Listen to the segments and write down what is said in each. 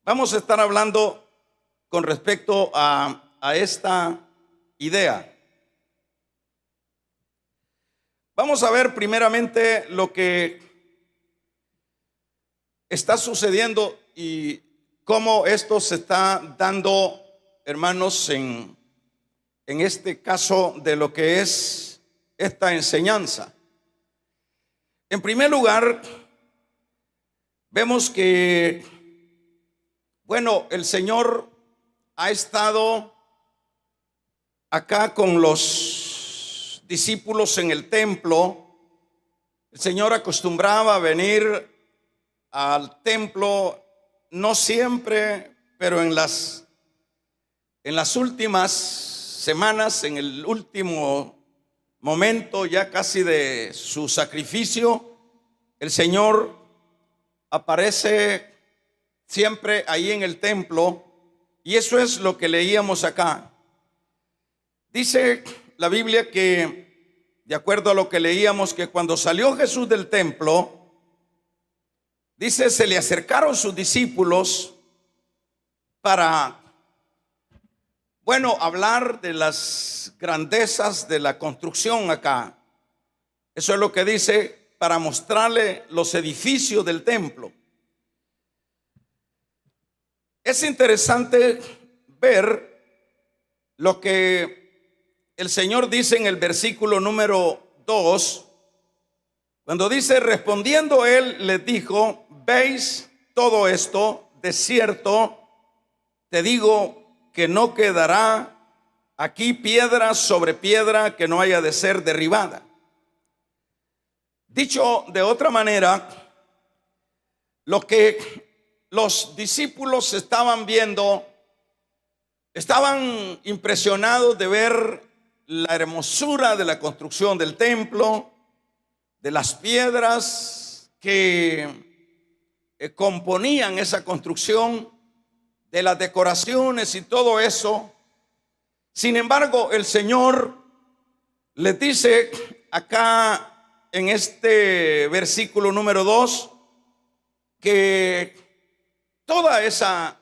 Vamos a estar hablando con respecto a esta idea. Vamos a ver primeramente lo que está sucediendo y cómo esto se está dando, hermanos, en este caso de lo que es esta enseñanza. En primer lugar, vemos que, bueno, el Señor ha estado acá con los discípulos en el templo. El Señor acostumbraba a venir al templo, no siempre, pero en las últimas semanas, en el último momento ya casi de su sacrificio, el Señor aparece siempre ahí en el templo, y eso es lo que leíamos acá. Dice la Biblia que, de acuerdo a lo que leíamos, que cuando salió Jesús del templo, dice, se le acercaron sus discípulos para, bueno, hablar de las grandezas de la construcción acá. Eso es lo que dice, para mostrarle los edificios del templo. Es interesante ver lo que el Señor dice en el versículo número 2, cuando dice, respondiendo él les dijo, ¿veis todo esto? De cierto te digo que no quedará aquí piedra sobre piedra que no haya de ser derribada. Dicho de otra manera, lo que los discípulos estaban viendo, estaban impresionados de ver la hermosura de la construcción del templo, de las piedras que componían esa construcción, de las decoraciones y todo eso. Sin embargo, el Señor les dice acá en este versículo número 2 que toda esa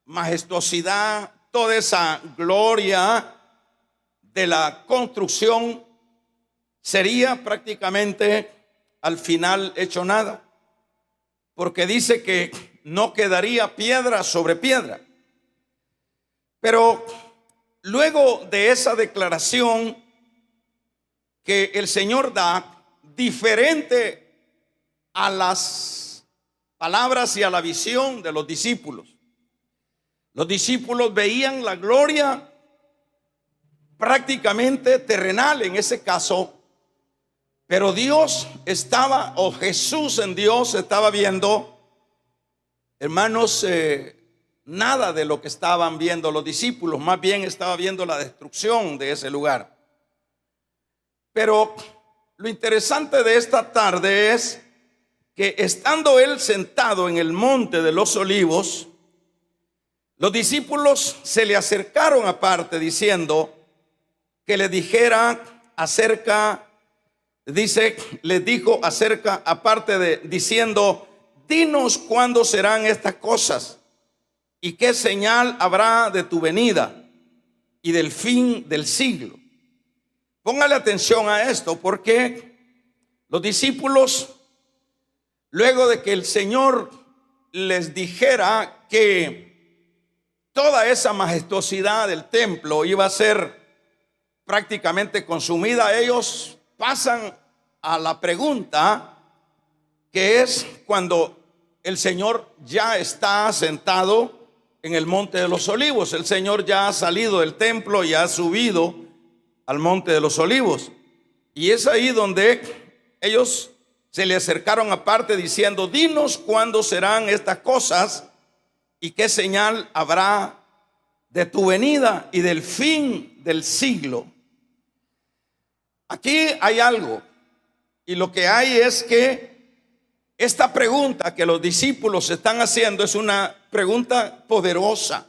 majestuosidad, toda esa gloria de la construcción sería prácticamente al final hecho nada, porque dice que no quedaría piedra sobre piedra. Pero luego de esa declaración que el Señor da, diferente a las palabras y a la visión de los discípulos. Los discípulos veían la gloria prácticamente terrenal en ese caso, pero Dios estaba, o Jesús en Dios estaba viendo, hermanos, nada de lo que estaban viendo los discípulos, más bien estaba viendo la destrucción de ese lugar. Pero lo interesante de esta tarde es que estando él sentado en el monte de los olivos, los discípulos se le acercaron aparte diciendo que le dijera acerca, dice, les dijo acerca aparte de diciendo, dinos cuándo serán estas cosas y qué señal habrá de tu venida y del fin del siglo. Póngale atención a esto, porque los discípulos, luego de que el Señor les dijera que toda esa majestuosidad del templo iba a ser prácticamente consumida, ellos pasan a la pregunta, que es cuando el Señor ya está sentado en el monte de los olivos. El Señor ya ha salido del templo y ha subido al monte de los olivos, y es ahí donde ellos se le acercaron aparte diciendo, dinos cuándo serán estas cosas y qué señal habrá de tu venida y del fin del siglo. Aquí hay algo, y lo que hay es que esta pregunta que los discípulos están haciendo es una pregunta poderosa,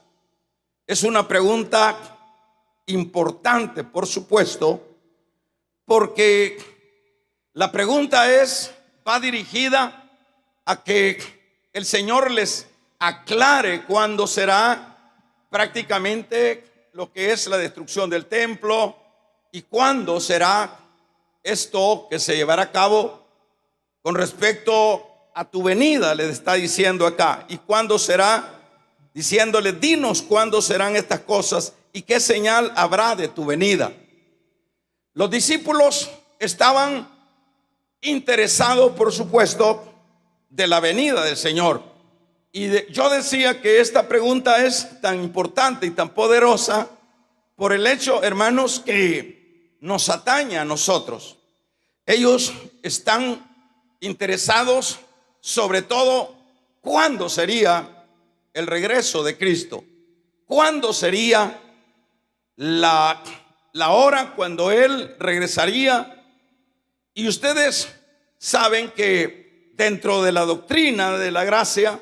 es una pregunta importante, por supuesto, porque la pregunta va dirigida a que el Señor les aclare cuándo será prácticamente lo que es la destrucción del templo y cuándo será esto que se llevará a cabo con respecto a tu venida, le está diciendo acá. Y cuándo será, diciéndole, dinos cuándo serán estas cosas y qué señal habrá de tu venida. Los discípulos estaban interesados, por supuesto, de la venida del Señor. Y yo decía que esta pregunta es tan importante y tan poderosa por el hecho, hermanos, que nos atañe a nosotros. Ellos están interesados sobre todo cuándo sería el regreso de Cristo, cuándo sería la hora cuando Él regresaría. Y ustedes saben que dentro de la doctrina de la gracia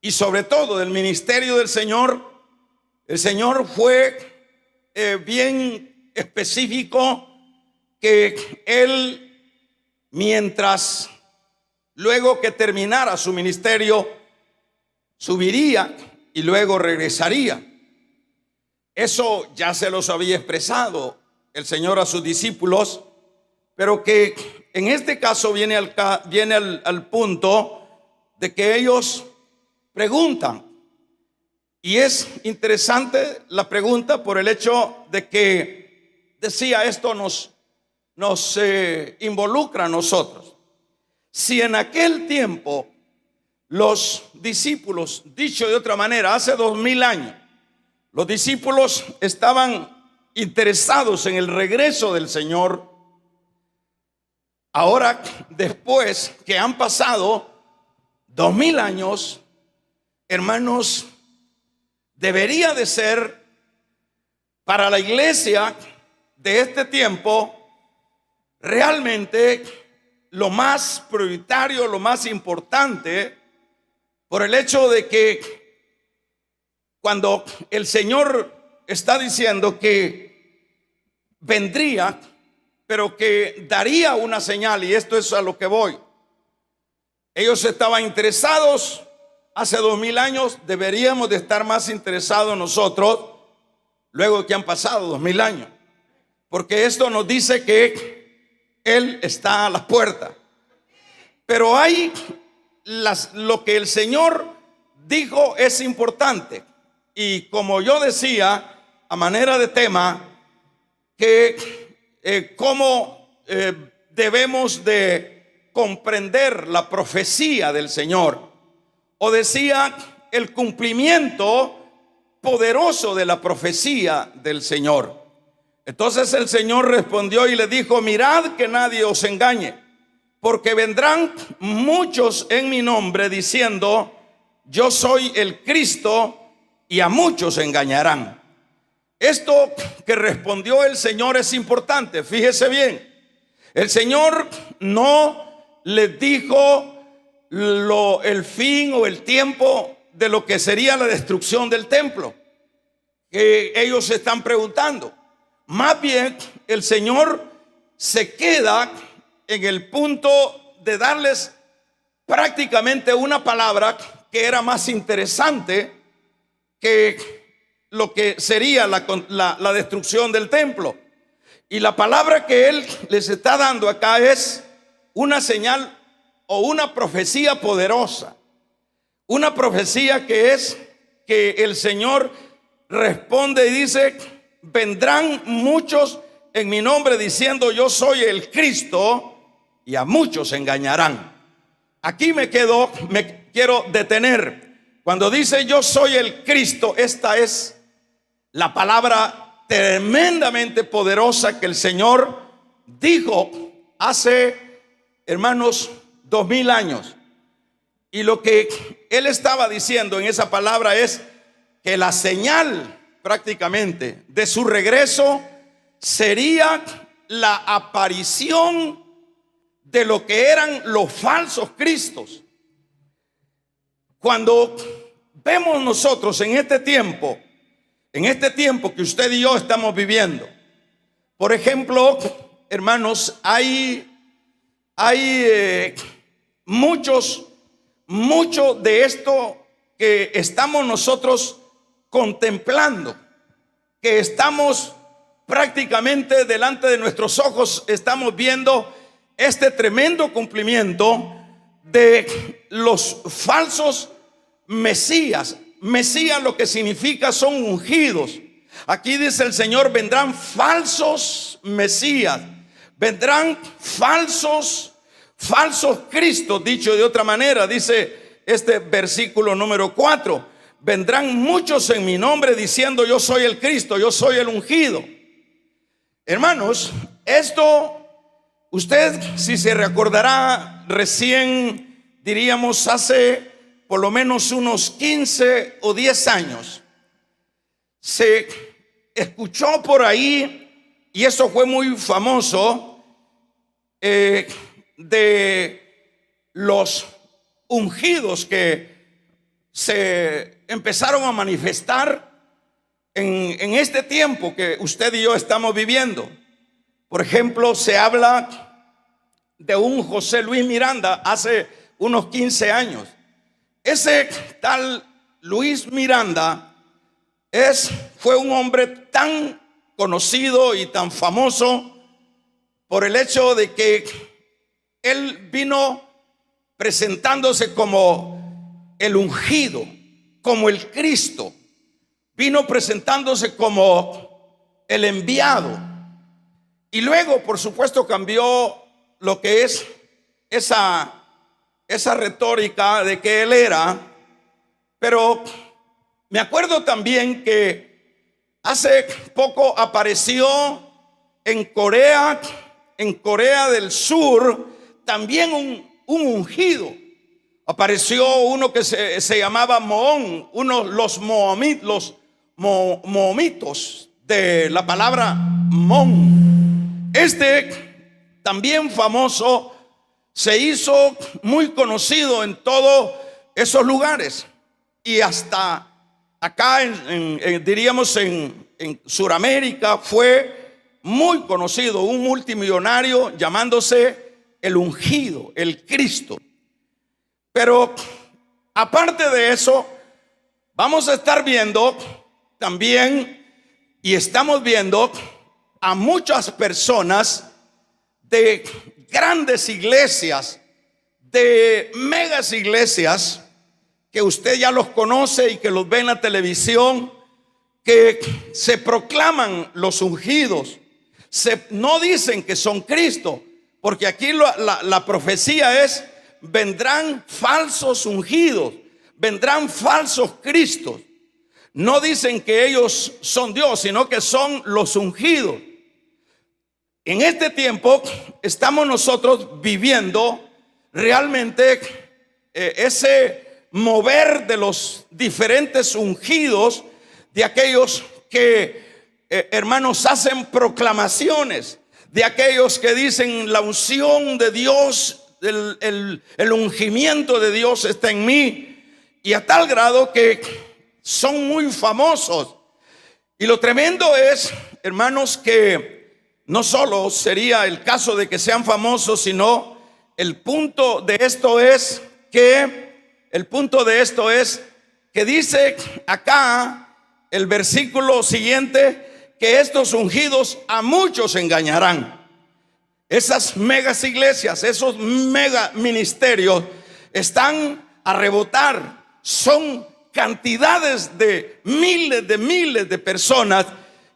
y sobre todo del ministerio del Señor, el Señor fue bien específico que Él, mientras luego que terminara su ministerio, subiría y luego regresaría. Eso ya se los había expresado el Señor a sus discípulos, pero que en este caso viene al punto de que ellos preguntan. Y es interesante la pregunta por el hecho de que, decía, esto nos involucra a nosotros. Si en aquel tiempo los discípulos, dicho de otra manera, hace 2000 años, los discípulos estaban interesados en el regreso del Señor, ahora, después que han pasado 2000 años, hermanos, debería de ser para la iglesia de este tiempo realmente lo más prioritario, lo más importante, por el hecho de que cuando el Señor está diciendo que vendría, pero que daría una señal, y esto es a lo que voy. Ellos estaban interesados hace 2000 años, deberíamos de estar más interesados nosotros luego que han pasado 2000 años, porque esto nos dice que Él está a la puerta. Pero hay lo que el Señor dijo es importante, y como yo decía a manera de tema, que cómo debemos de comprender la profecía del Señor, o decía el cumplimiento poderoso de la profecía del Señor. Entonces el Señor respondió y le dijo: mirad que nadie os engañe, porque vendrán muchos en mi nombre diciendo yo soy el Cristo, y a muchos engañarán. Esto que respondió el Señor es importante, fíjese bien. El Señor no les dijo el fin o el tiempo de lo que sería la destrucción del templo, que ellos se están preguntando. Más bien el Señor se queda en el punto de darles prácticamente una palabra que era más interesante que lo que sería la destrucción del templo. Y la palabra que Él les está dando acá es una señal o una profecía poderosa. Una profecía que es que el Señor responde y dice: vendrán muchos en mi nombre diciendo yo soy el Cristo, y a muchos engañarán. Aquí me quiero detener. Cuando dice yo soy el Cristo, esta es la palabra tremendamente poderosa que el Señor dijo hace, hermanos, 2000 años. Y lo que Él estaba diciendo en esa palabra es que la señal prácticamente de su regreso sería la aparición de lo que eran los falsos cristos. Cuando vemos nosotros en este tiempo que usted y yo estamos viviendo, por ejemplo, hermanos, hay mucho de esto que estamos nosotros contemplando, que estamos prácticamente delante de nuestros ojos, estamos viendo este tremendo cumplimiento de los falsos mesías. Mesías lo que significa son ungidos. Aquí dice el Señor: vendrán falsos mesías, vendrán falsos Cristos. Dicho de otra manera, dice este versículo número 4: vendrán muchos en mi nombre diciendo yo soy el Cristo, yo soy el ungido. Hermanos, esto usted, si se recordará, recién diríamos hace por lo menos unos 15 o 10 años, se escuchó por ahí, y eso fue muy famoso, de los ungidos que se empezaron a manifestar en este tiempo que usted y yo estamos viviendo. Por ejemplo, se habla de un José Luis Miranda hace unos 15 años. Ese tal Luis Miranda fue un hombre tan conocido y tan famoso por el hecho de que él vino presentándose como el ungido, como el Cristo. Vino presentándose como el enviado. Y luego, por supuesto, cambió lo que es esa retórica de que él era. Pero me acuerdo también que hace poco apareció en Corea del Sur, también un ungido. Apareció uno que se llamaba Mohón, los mohomitos, de la palabra Mon. También famoso, se hizo muy conocido en todos esos lugares, y hasta acá diríamos en Sudamérica fue muy conocido, un multimillonario llamándose el ungido, el Cristo. Pero aparte de eso, vamos a estar viendo también, y estamos viendo a muchas personas de grandes iglesias, de megas iglesias, que usted ya los conoce y que los ve en la televisión, que se proclaman los ungidos. No dicen que son Cristo, porque aquí la profecía es: vendrán falsos ungidos, vendrán falsos Cristos. No dicen que ellos son Dios, sino que son los ungidos. En este tiempo estamos nosotros viviendo realmente ese mover de los diferentes ungidos, de aquellos que, hermanos, hacen proclamaciones, de aquellos que dicen: la unción de Dios, el ungimiento de Dios está en mí, y a tal grado que son muy famosos. Y lo tremendo es, hermanos, que no solo sería el caso de que sean famosos, sino el punto de esto es que dice acá el versículo siguiente, que estos ungidos a muchos engañarán. Esas megas iglesias, esos mega ministerios están a rebotar. Son cantidades de miles de personas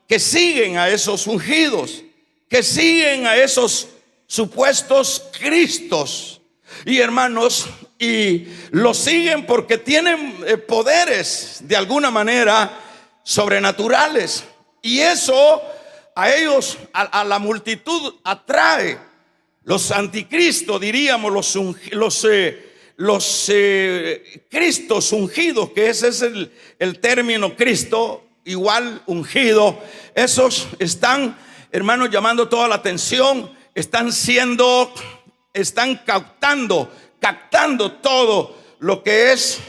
que siguen a esos ungidos, que siguen a esos supuestos Cristos. Y hermanos, y los siguen porque tienen poderes de alguna manera sobrenaturales, y eso a ellos, a la multitud, atrae. Los anticristos, diríamos, los Cristos ungidos, que ese es el término Cristo, igual ungido. Esos están, hermanos, llamando toda la atención, están captando todo lo que es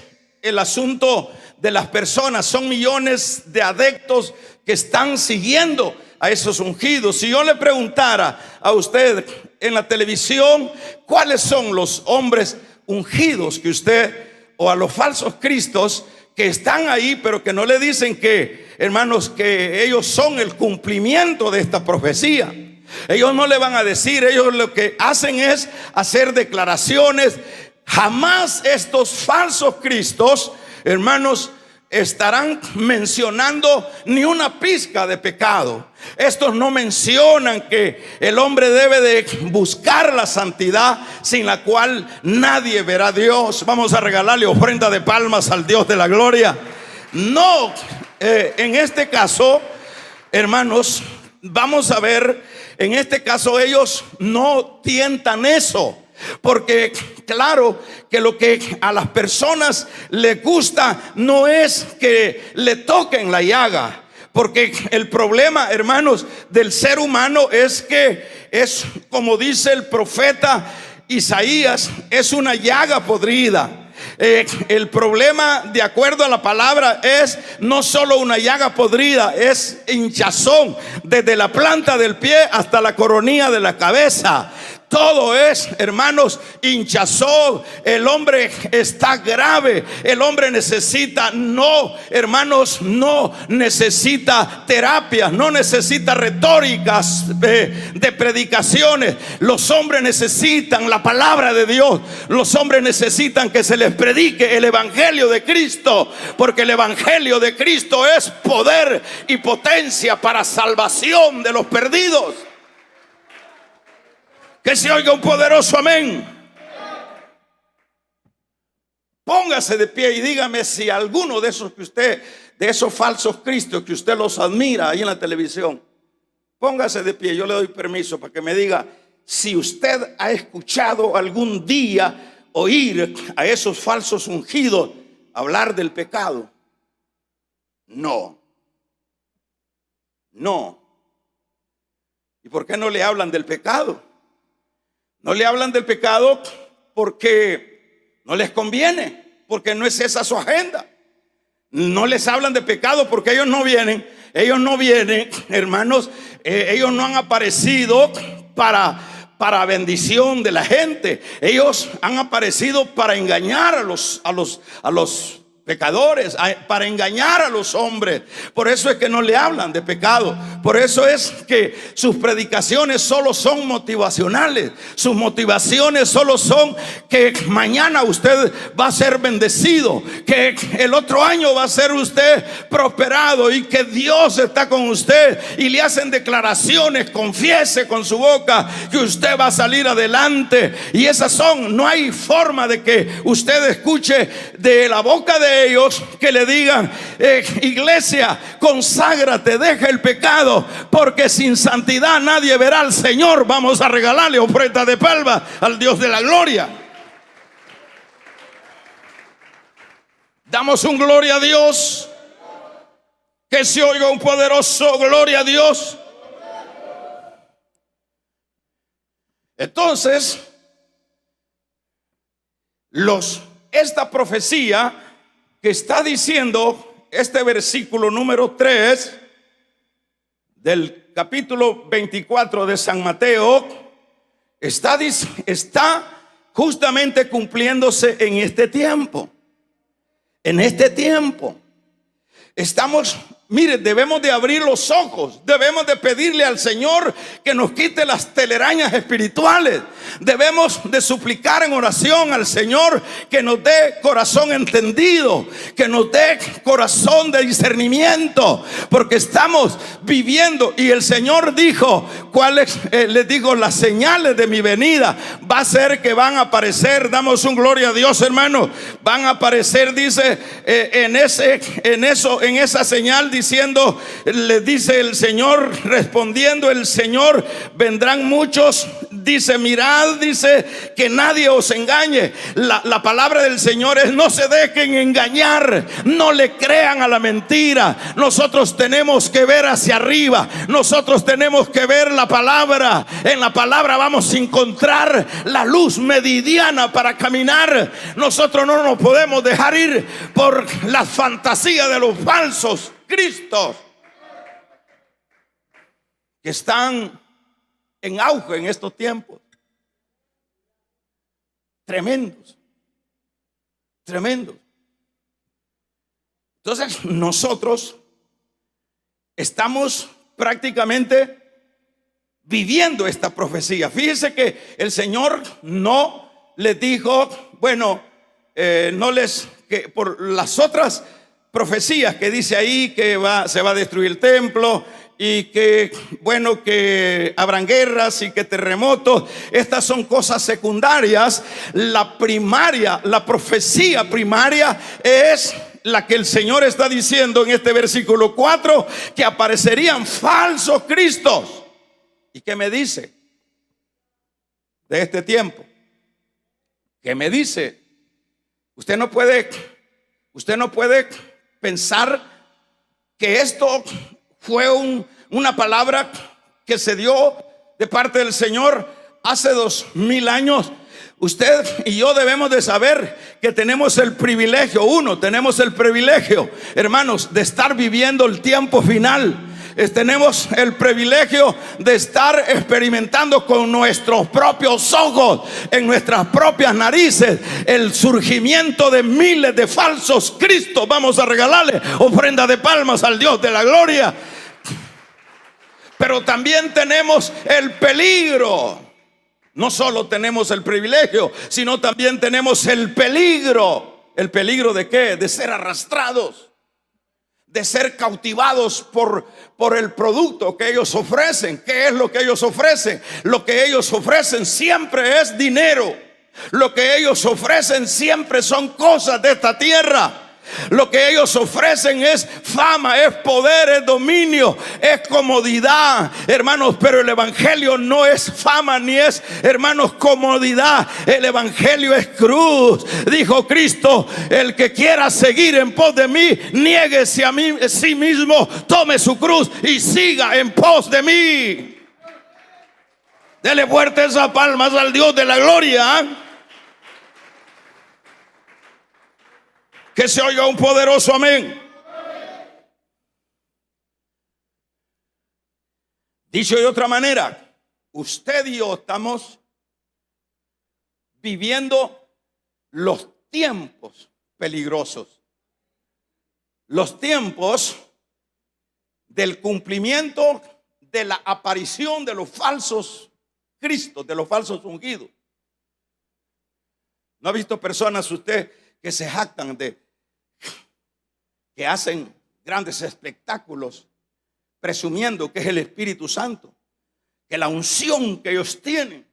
el asunto de las personas. Son millones de adeptos que están siguiendo a esos ungidos. Si yo le preguntara a usted en la televisión cuáles son los hombres ungidos que usted o a los falsos cristos que están ahí, pero que no le dicen que, hermanos, que ellos son el cumplimiento de esta profecía. Ellos no le van a decir, ellos lo que hacen es hacer declaraciones. Jamás estos falsos cristos, hermanos, estarán mencionando ni una pizca de pecado. Estos no mencionan que el hombre debe de buscar la santidad, sin la cual nadie verá a Dios. Vamos a regalarle ofrenda de palmas al Dios de la gloria. No, en este caso, hermanos, vamos a ver, en este caso ellos no tientan eso. Porque claro que lo que a las personas les gusta no es que le toquen la llaga. Porque el problema, hermanos, del ser humano es que es, como dice el profeta Isaías, es una llaga podrida. El problema, de acuerdo a la palabra, es no solo una llaga podrida, es hinchazón desde la planta del pie hasta la coronilla de la cabeza. Todo es, hermanos, hinchazón. El hombre está grave. El hombre necesita, hermanos, no necesita terapias, no necesita retóricas de predicaciones. Los hombres necesitan la palabra de Dios. Los hombres necesitan que se les predique el evangelio de Cristo, porque el evangelio de Cristo es poder y potencia para salvación de los perdidos. Que se oiga un poderoso amén. Póngase de pie y dígame si alguno de esos de esos falsos cristos que usted los admira ahí en la televisión, póngase de pie. Yo le doy permiso para que me diga si usted ha escuchado algún día oír a esos falsos ungidos hablar del pecado. No. ¿Y por qué no le hablan del pecado? No le hablan del pecado porque no les conviene, porque no es esa su agenda. No les hablan de pecado porque ellos no vienen, hermanos, ellos no han aparecido para bendición de la gente. Ellos han aparecido para engañar a los pecadores, para engañar a los hombres. Por eso es que no le hablan de pecado. Por eso es que sus predicaciones solo son motivacionales. Sus motivaciones solo son que mañana usted va a ser bendecido, que el otro año va a ser usted prosperado y que Dios está con usted, y le hacen declaraciones, confiese con su boca que usted va a salir adelante. Y esas son, no hay forma de que usted escuche de la boca de ellos que le digan, iglesia, conságrate, deja el pecado, porque sin santidad nadie verá al Señor. Vamos a regalarle ofrenda de palmas al Dios de la gloria. Damos un gloria a Dios. Que se oiga un poderoso gloria a Dios. Entonces, esta profecía que está diciendo este versículo número 3 del capítulo 24 de San Mateo, está justamente cumpliéndose en este tiempo. En este tiempo estamos, mire, debemos de abrir los ojos, debemos de pedirle al Señor que nos quite las telarañas espirituales. Debemos de suplicar en oración al Señor que nos dé corazón entendido, que nos dé corazón de discernimiento, porque estamos viviendo, y el Señor dijo, les digo, las señales de mi venida va a ser que van a aparecer. Damos un gloria a Dios, hermano. Van a aparecer, dice, en esa señal, diciendo, le dice el Señor, respondiendo el Señor, vendrán muchos, dice, mirad, dice, que nadie os engañe. La palabra del Señor es: no se dejen engañar, no le crean a la mentira. Nosotros tenemos que ver hacia arriba, nosotros tenemos que ver la palabra. En la palabra vamos a encontrar la luz meridiana para caminar. Nosotros no nos podemos dejar ir por la fantasía de los falsos cristos que están en auge en estos tiempos. Tremendos. tremendos. Entonces nosotros estamos prácticamente viviendo esta profecía. Fíjense que el Señor no les dijo, bueno, que por las otras profecías que dice ahí que se va a destruir el templo y que, bueno, que habrán guerras y que terremotos, estas son cosas secundarias. La primaria, la profecía primaria es la que el Señor está diciendo en este versículo 4, que aparecerían falsos cristos. ¿Y qué me dice de este tiempo? ¿Qué me dice? Usted no puede pensar que esto fue una palabra que se dio de parte del Señor hace 2000 años. Usted y yo debemos de saber que tenemos el privilegio, hermanos, de estar viviendo el tiempo final. Tenemos el privilegio de estar experimentando con nuestros propios ojos, en nuestras propias narices, el surgimiento de miles de falsos cristos. Vamos a regalarle ofrenda de palmas al Dios de la gloria. Pero también tenemos el peligro. No solo tenemos el privilegio, sino también tenemos el peligro. ¿El peligro de qué? De ser arrastrados, de ser cautivados por el producto que ellos ofrecen. ¿Qué es lo que ellos ofrecen? Lo que ellos ofrecen siempre es dinero. Lo que ellos ofrecen siempre son cosas de esta tierra. Lo que ellos ofrecen es fama, es poder, es dominio, es comodidad, hermanos. Pero el evangelio no es fama ni es, hermanos, comodidad. El evangelio es cruz. Dijo Cristo: el que quiera seguir en pos de mí, niéguese a sí mismo, tome su cruz y siga en pos de mí. Dele fuertes palmas al Dios de la gloria. Que se oiga un poderoso amén. Dicho de otra manera, usted y yo estamos viviendo los tiempos peligrosos, los tiempos del cumplimiento de la aparición de los falsos cristos, de los falsos ungidos. ¿No ha visto personas usted que se jactan que hacen grandes espectáculos presumiendo que es el Espíritu Santo, que la unción que ellos tienen,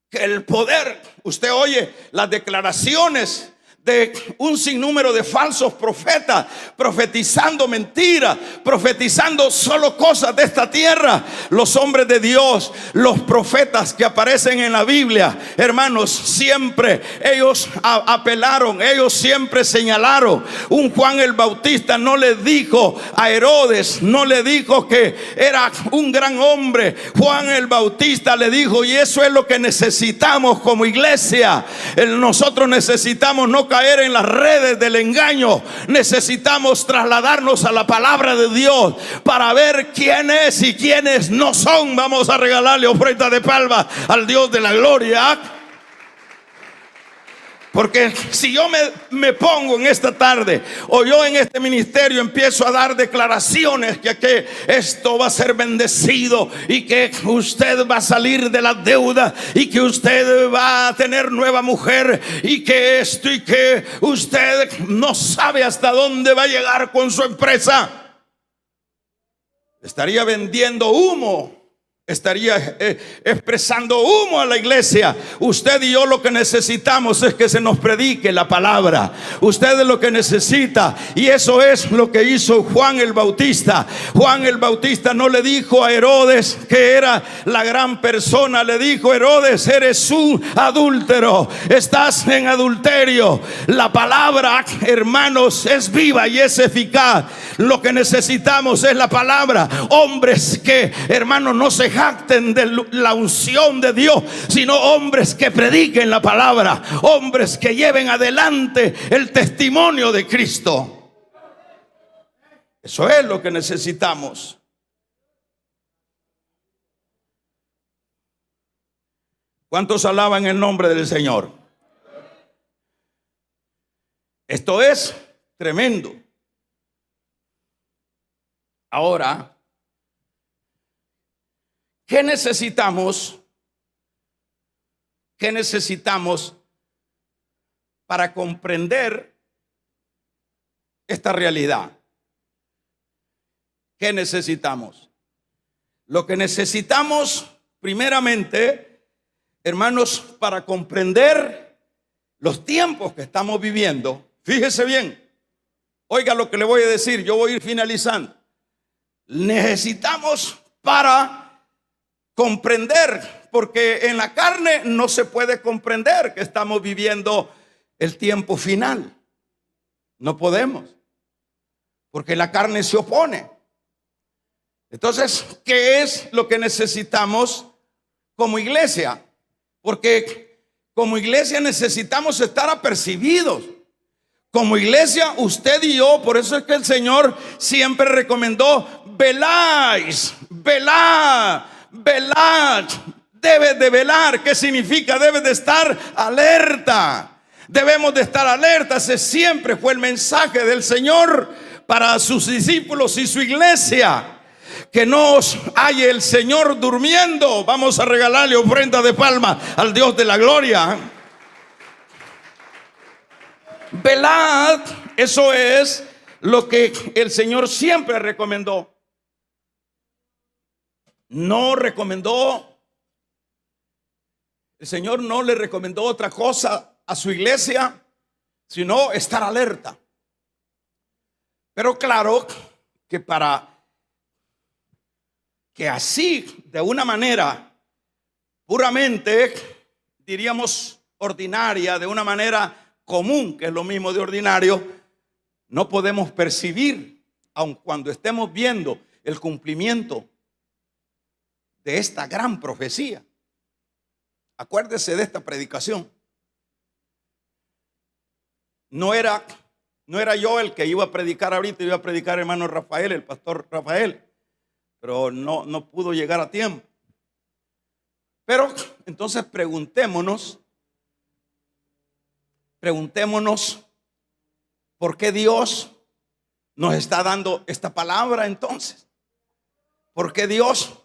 que el poder? Usted oye las declaraciones de un sinnúmero de falsos profetas, profetizando mentiras, profetizando solo cosas de esta tierra. Los hombres de Dios, los profetas que aparecen en la Biblia, hermanos, siempre ellos apelaron, ellos siempre señalaron. Un Juan el Bautista no le dijo a Herodes, no le dijo que era un gran hombre. Juan el Bautista le dijo, y eso es lo que necesitamos como iglesia. Nosotros necesitamos no caer en las redes del engaño. Necesitamos trasladarnos a la palabra de Dios para ver quién es y quiénes no son. Vamos a regalarle ofrenda de palmas al Dios de la gloria. Porque si yo me pongo en esta tarde, o yo en este ministerio empiezo a dar declaraciones que esto va a ser bendecido, y que usted va a salir de la deuda, y que usted va a tener nueva mujer, y que esto, y que usted no sabe hasta dónde va a llegar con su empresa, estaría vendiendo humo. Estaría expresando humo a la iglesia. Usted y yo lo que necesitamos es que se nos predique la palabra. Usted es lo que necesita, y eso es lo que hizo Juan el Bautista. Juan el Bautista no le dijo a Herodes que era la gran persona. Le dijo: Herodes, eres un adúltero, estás en adulterio. La palabra, hermanos, es viva y es eficaz. Lo que necesitamos es la palabra. Hombres que, hermanos, no se jacten de la unción de Dios, sino hombres que prediquen la palabra, hombres que lleven adelante el testimonio de Cristo. Eso es lo que necesitamos. ¿Cuántos alaban el nombre del Señor? Esto es tremendo. Ahora, ¿qué necesitamos? ¿Qué necesitamos para comprender esta realidad? ¿Qué necesitamos? Lo que necesitamos primeramente, hermanos, para comprender los tiempos que estamos viviendo, fíjese bien, oiga lo que le voy a decir, yo voy a ir finalizando. Necesitamos para comprender, porque en la carne no se puede comprender que estamos viviendo el tiempo final. No podemos, porque la carne se opone. Entonces, ¿qué es lo que necesitamos como iglesia? Porque como iglesia necesitamos estar apercibidos. Como iglesia, usted y yo, por eso es que el Señor siempre recomendó: veláis, velad, velad. Debes de velar. ¿Qué significa? Debes de estar alerta. Debemos de estar alertas. Ese siempre fue el mensaje del Señor para sus discípulos y su iglesia. Que no os halle el Señor durmiendo. Vamos a regalarle ofrenda de palma al Dios de la gloria. Velad, eso es lo que el Señor siempre recomendó. No recomendó, el Señor no le recomendó otra cosa a su iglesia, sino estar alerta. Pero claro que para que así, de una manera puramente, diríamos, ordinaria, de una manera común, que es lo mismo de ordinario, no podemos percibir, aun cuando estemos viendo el cumplimiento de esta gran profecía. Acuérdese de esta predicación. No era yo el que iba a predicar ahorita, iba a predicar el hermano Rafael, el pastor Rafael, pero no pudo llegar a tiempo. Pero entonces preguntémonos por qué Dios nos está dando esta palabra entonces. ¿Por qué Dios?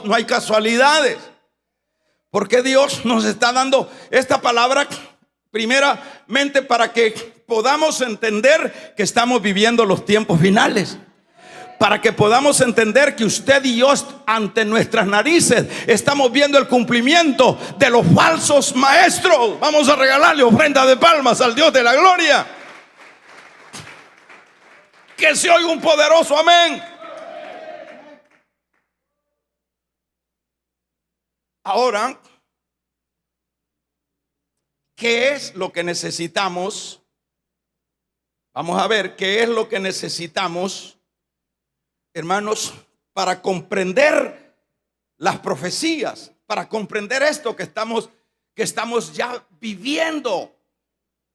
No hay casualidades? ¿Por qué Dios nos está dando esta palabra? Primeramente para que podamos entender que estamos viviendo los tiempos finales. Para que podamos entender que usted y yo, ante nuestras narices, estamos viendo el cumplimiento de los falsos maestros. Vamos a regalarle ofrenda de palmas al Dios de la gloria. Que se oiga un poderoso amén. Ahora, ¿qué es lo que necesitamos? Vamos a ver qué es lo que necesitamos, hermanos, para comprender las profecías, para comprender esto que estamos ya viviendo,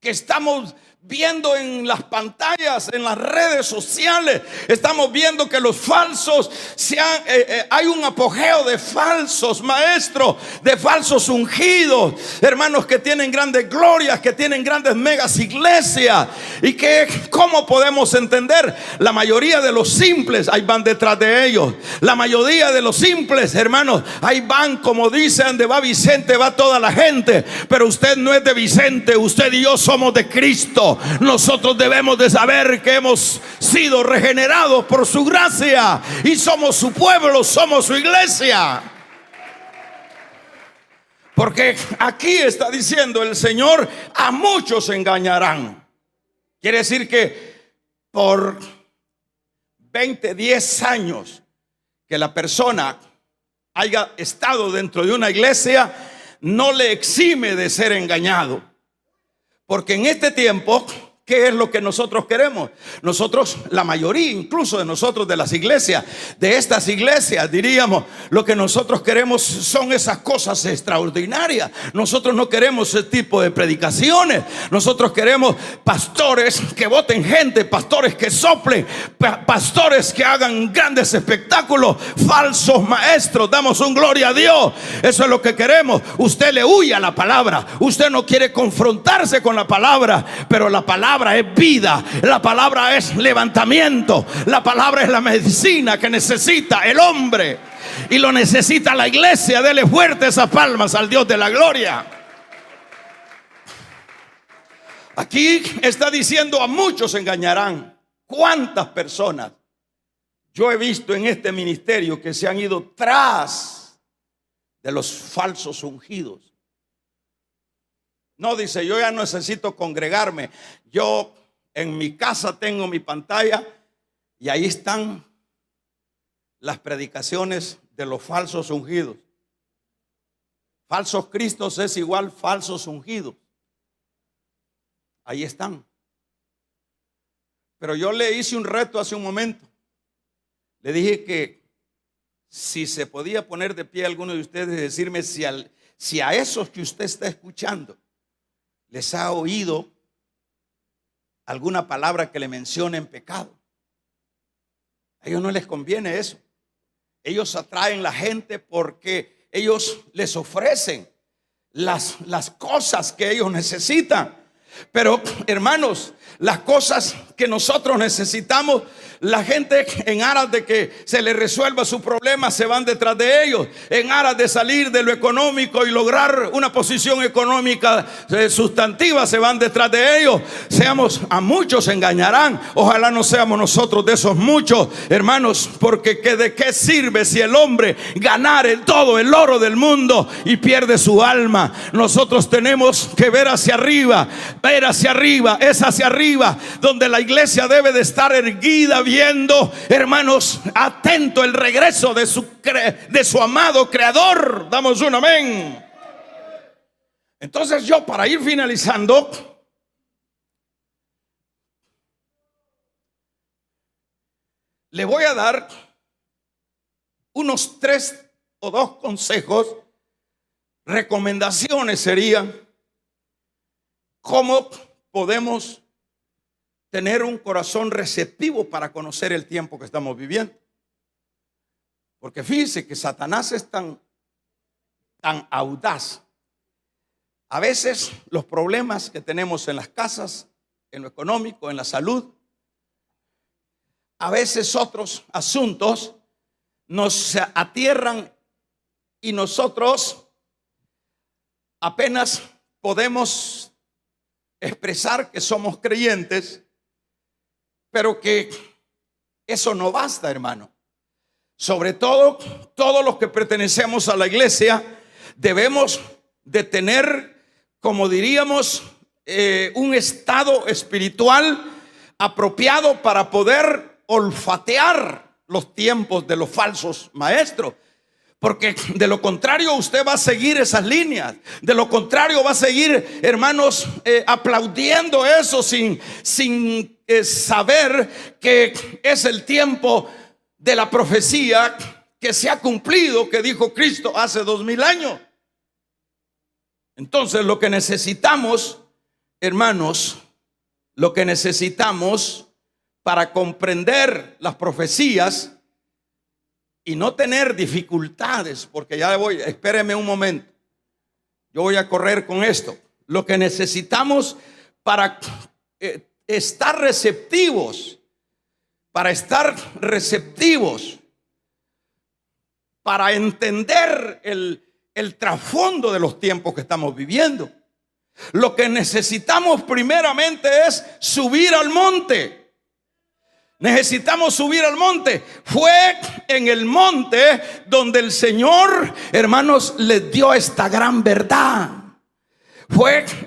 que estamos viendo en las pantallas, en las redes sociales. Estamos viendo que los falsos hay un apogeo de falsos maestros, de falsos ungidos, hermanos, que tienen grandes glorias, que tienen grandes megas iglesias. Y que ¿cómo podemos entender? La mayoría de los simples ahí van detrás de ellos. La mayoría de los simples, hermanos, ahí van, como dicen, donde va Vicente va toda la gente. Pero usted no es de Vicente, usted y yo somos de Cristo. Nosotros debemos de saber que hemos sido regenerados por su gracia y somos su pueblo, somos su iglesia. Porque aquí está diciendo el Señor: a muchos engañarán. Quiere decir que por 10 años que la persona haya estado dentro de una iglesia, no le exime de ser engañado. Porque en este tiempo, ¿Qué es lo que nosotros queremos? Nosotros, la mayoría incluso de nosotros de las iglesias, de estas iglesias, diríamos, lo que nosotros queremos son esas cosas extraordinarias. Nosotros no queremos ese tipo de predicaciones. Nosotros queremos pastores que voten gente, pastores que soplen, pastores que hagan grandes espectáculos, falsos maestros. Damos un gloria a Dios. Eso es lo que queremos. Usted le huye a la palabra. Usted no quiere confrontarse con la palabra, pero la palabra es vida, la palabra es levantamiento, la palabra es la medicina que necesita el hombre y lo necesita la iglesia. Dele fuerte esas palmas al Dios de la gloria. Aquí está diciendo: a muchos engañarán. ¿Cuántas personas yo he visto en este ministerio que se han ido tras de los falsos ungidos? No, dice, yo ya no necesito congregarme. Yo en mi casa tengo mi pantalla y ahí están las predicaciones de los falsos ungidos. Falsos cristos es igual falsos ungidos. Ahí están. Pero yo le hice un reto hace un momento. Le dije que si se podía poner de pie alguno de ustedes y decirme si a esos que usted está escuchando les ha oído alguna palabra que le mencione en pecado. A ellos no les conviene eso. Ellos atraen la gente porque ellos les ofrecen las cosas que ellos necesitan. Pero hermanos, las cosas que nosotros necesitamos, la gente en aras de que se les resuelva su problema se van detrás de ellos, en aras de salir de lo económico y lograr una posición económica sustantiva, se van detrás de ellos. A muchos engañarán. Ojalá no seamos nosotros de esos muchos, hermanos, porque ¿de qué sirve si el hombre ganare todo el oro del mundo y pierde su alma? Nosotros tenemos que ver hacia arriba. Es hacia arriba donde la iglesia debe de estar erguida, viendo, hermanos, atento el regreso de su amado creador. Damos un amén. Entonces yo, para ir finalizando, le voy a dar unos 3 o 2 consejos, recomendaciones serían, cómo podemos tener un corazón receptivo para conocer el tiempo que estamos viviendo. Porque fíjense que Satanás es tan audaz. A veces los problemas que tenemos en las casas, en lo económico, en la salud, a veces otros asuntos nos atierran y nosotros apenas podemos expresar que somos creyentes, pero que eso no basta, hermano. Sobre todo, todos los que pertenecemos a la iglesia debemos de tener, como diríamos, un estado espiritual apropiado para poder olfatear los tiempos de los falsos maestros. Porque de lo contrario usted va a seguir esas líneas. De lo contrario va a seguir, hermanos, aplaudiendo eso sin saber que es el tiempo de la profecía que se ha cumplido, que dijo Cristo hace 2000 años. Entonces lo que necesitamos, hermanos, lo que necesitamos para comprender las profecías y no tener dificultades, porque ya voy, espéreme un momento, yo voy a correr con esto. Lo que necesitamos para estar receptivos, para entender el trasfondo de los tiempos que estamos viviendo. Lo que necesitamos primeramente es subir al monte. Necesitamos subir al monte. Fue en el monte donde el Señor, hermanos, les dio esta gran verdad.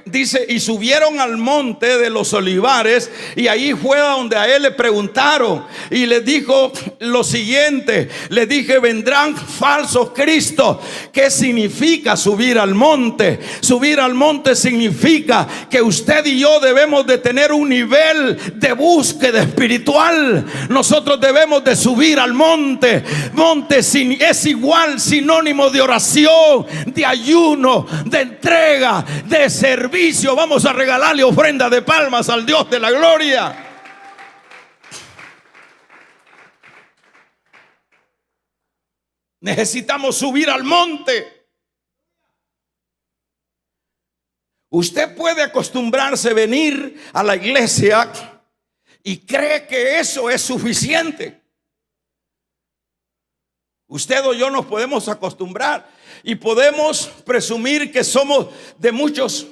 Dice, y subieron al monte de los Olivares, y ahí fue donde a él le preguntaron, y le dijo lo siguiente, le dije, vendrán falsos cristos. ¿Qué significa subir al monte? Subir al monte significa que usted y yo debemos de tener un nivel de búsqueda espiritual. Nosotros debemos de subir al monte. Monte es igual sinónimo de oración, de ayuno, de entrega, de servicio. Vamos a regalarle ofrenda de palmas al Dios de la gloria. Necesitamos subir al monte. Usted puede acostumbrarse a venir a la iglesia y cree que eso es suficiente. Usted o yo nos podemos acostumbrar y podemos presumir que somos de muchos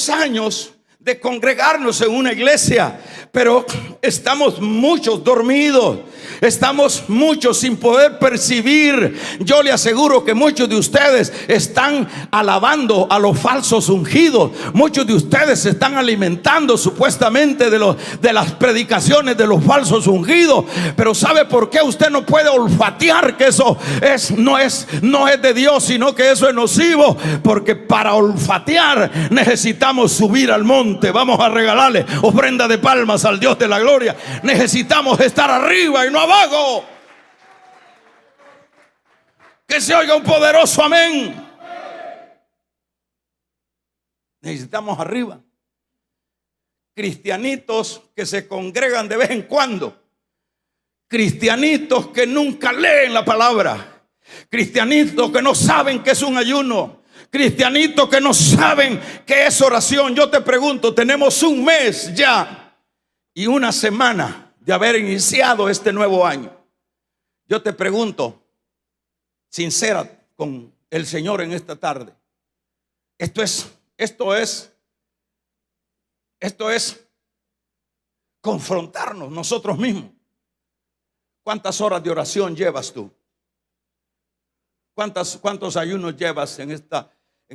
años de congregarnos en una iglesia, pero estamos muchos dormidos, estamos muchos sin poder percibir. Yo le aseguro que muchos de ustedes están alabando a los falsos ungidos. Muchos de ustedes se están alimentando supuestamente de las predicaciones de los falsos ungidos. Pero ¿sabe por qué usted no puede olfatear que eso no es de Dios, sino que eso es nocivo? Porque para olfatear necesitamos subir al monte. Vamos a regalarle ofrenda de palmas al Dios de la gloria. Necesitamos estar arriba y no abajo. Que se oiga un poderoso amén. Necesitamos arriba. Cristianitos que se congregan de vez en cuando. Cristianitos que nunca leen la palabra. Cristianitos que no saben qué es un ayuno. Cristianitos que no saben qué es oración. Yo te pregunto, tenemos un mes ya y una semana de haber iniciado este nuevo año. Yo te pregunto, sincera con el Señor en esta tarde, esto es confrontarnos nosotros mismos. ¿Cuántas horas de oración llevas tú? ¿Cuántos ayunos llevas en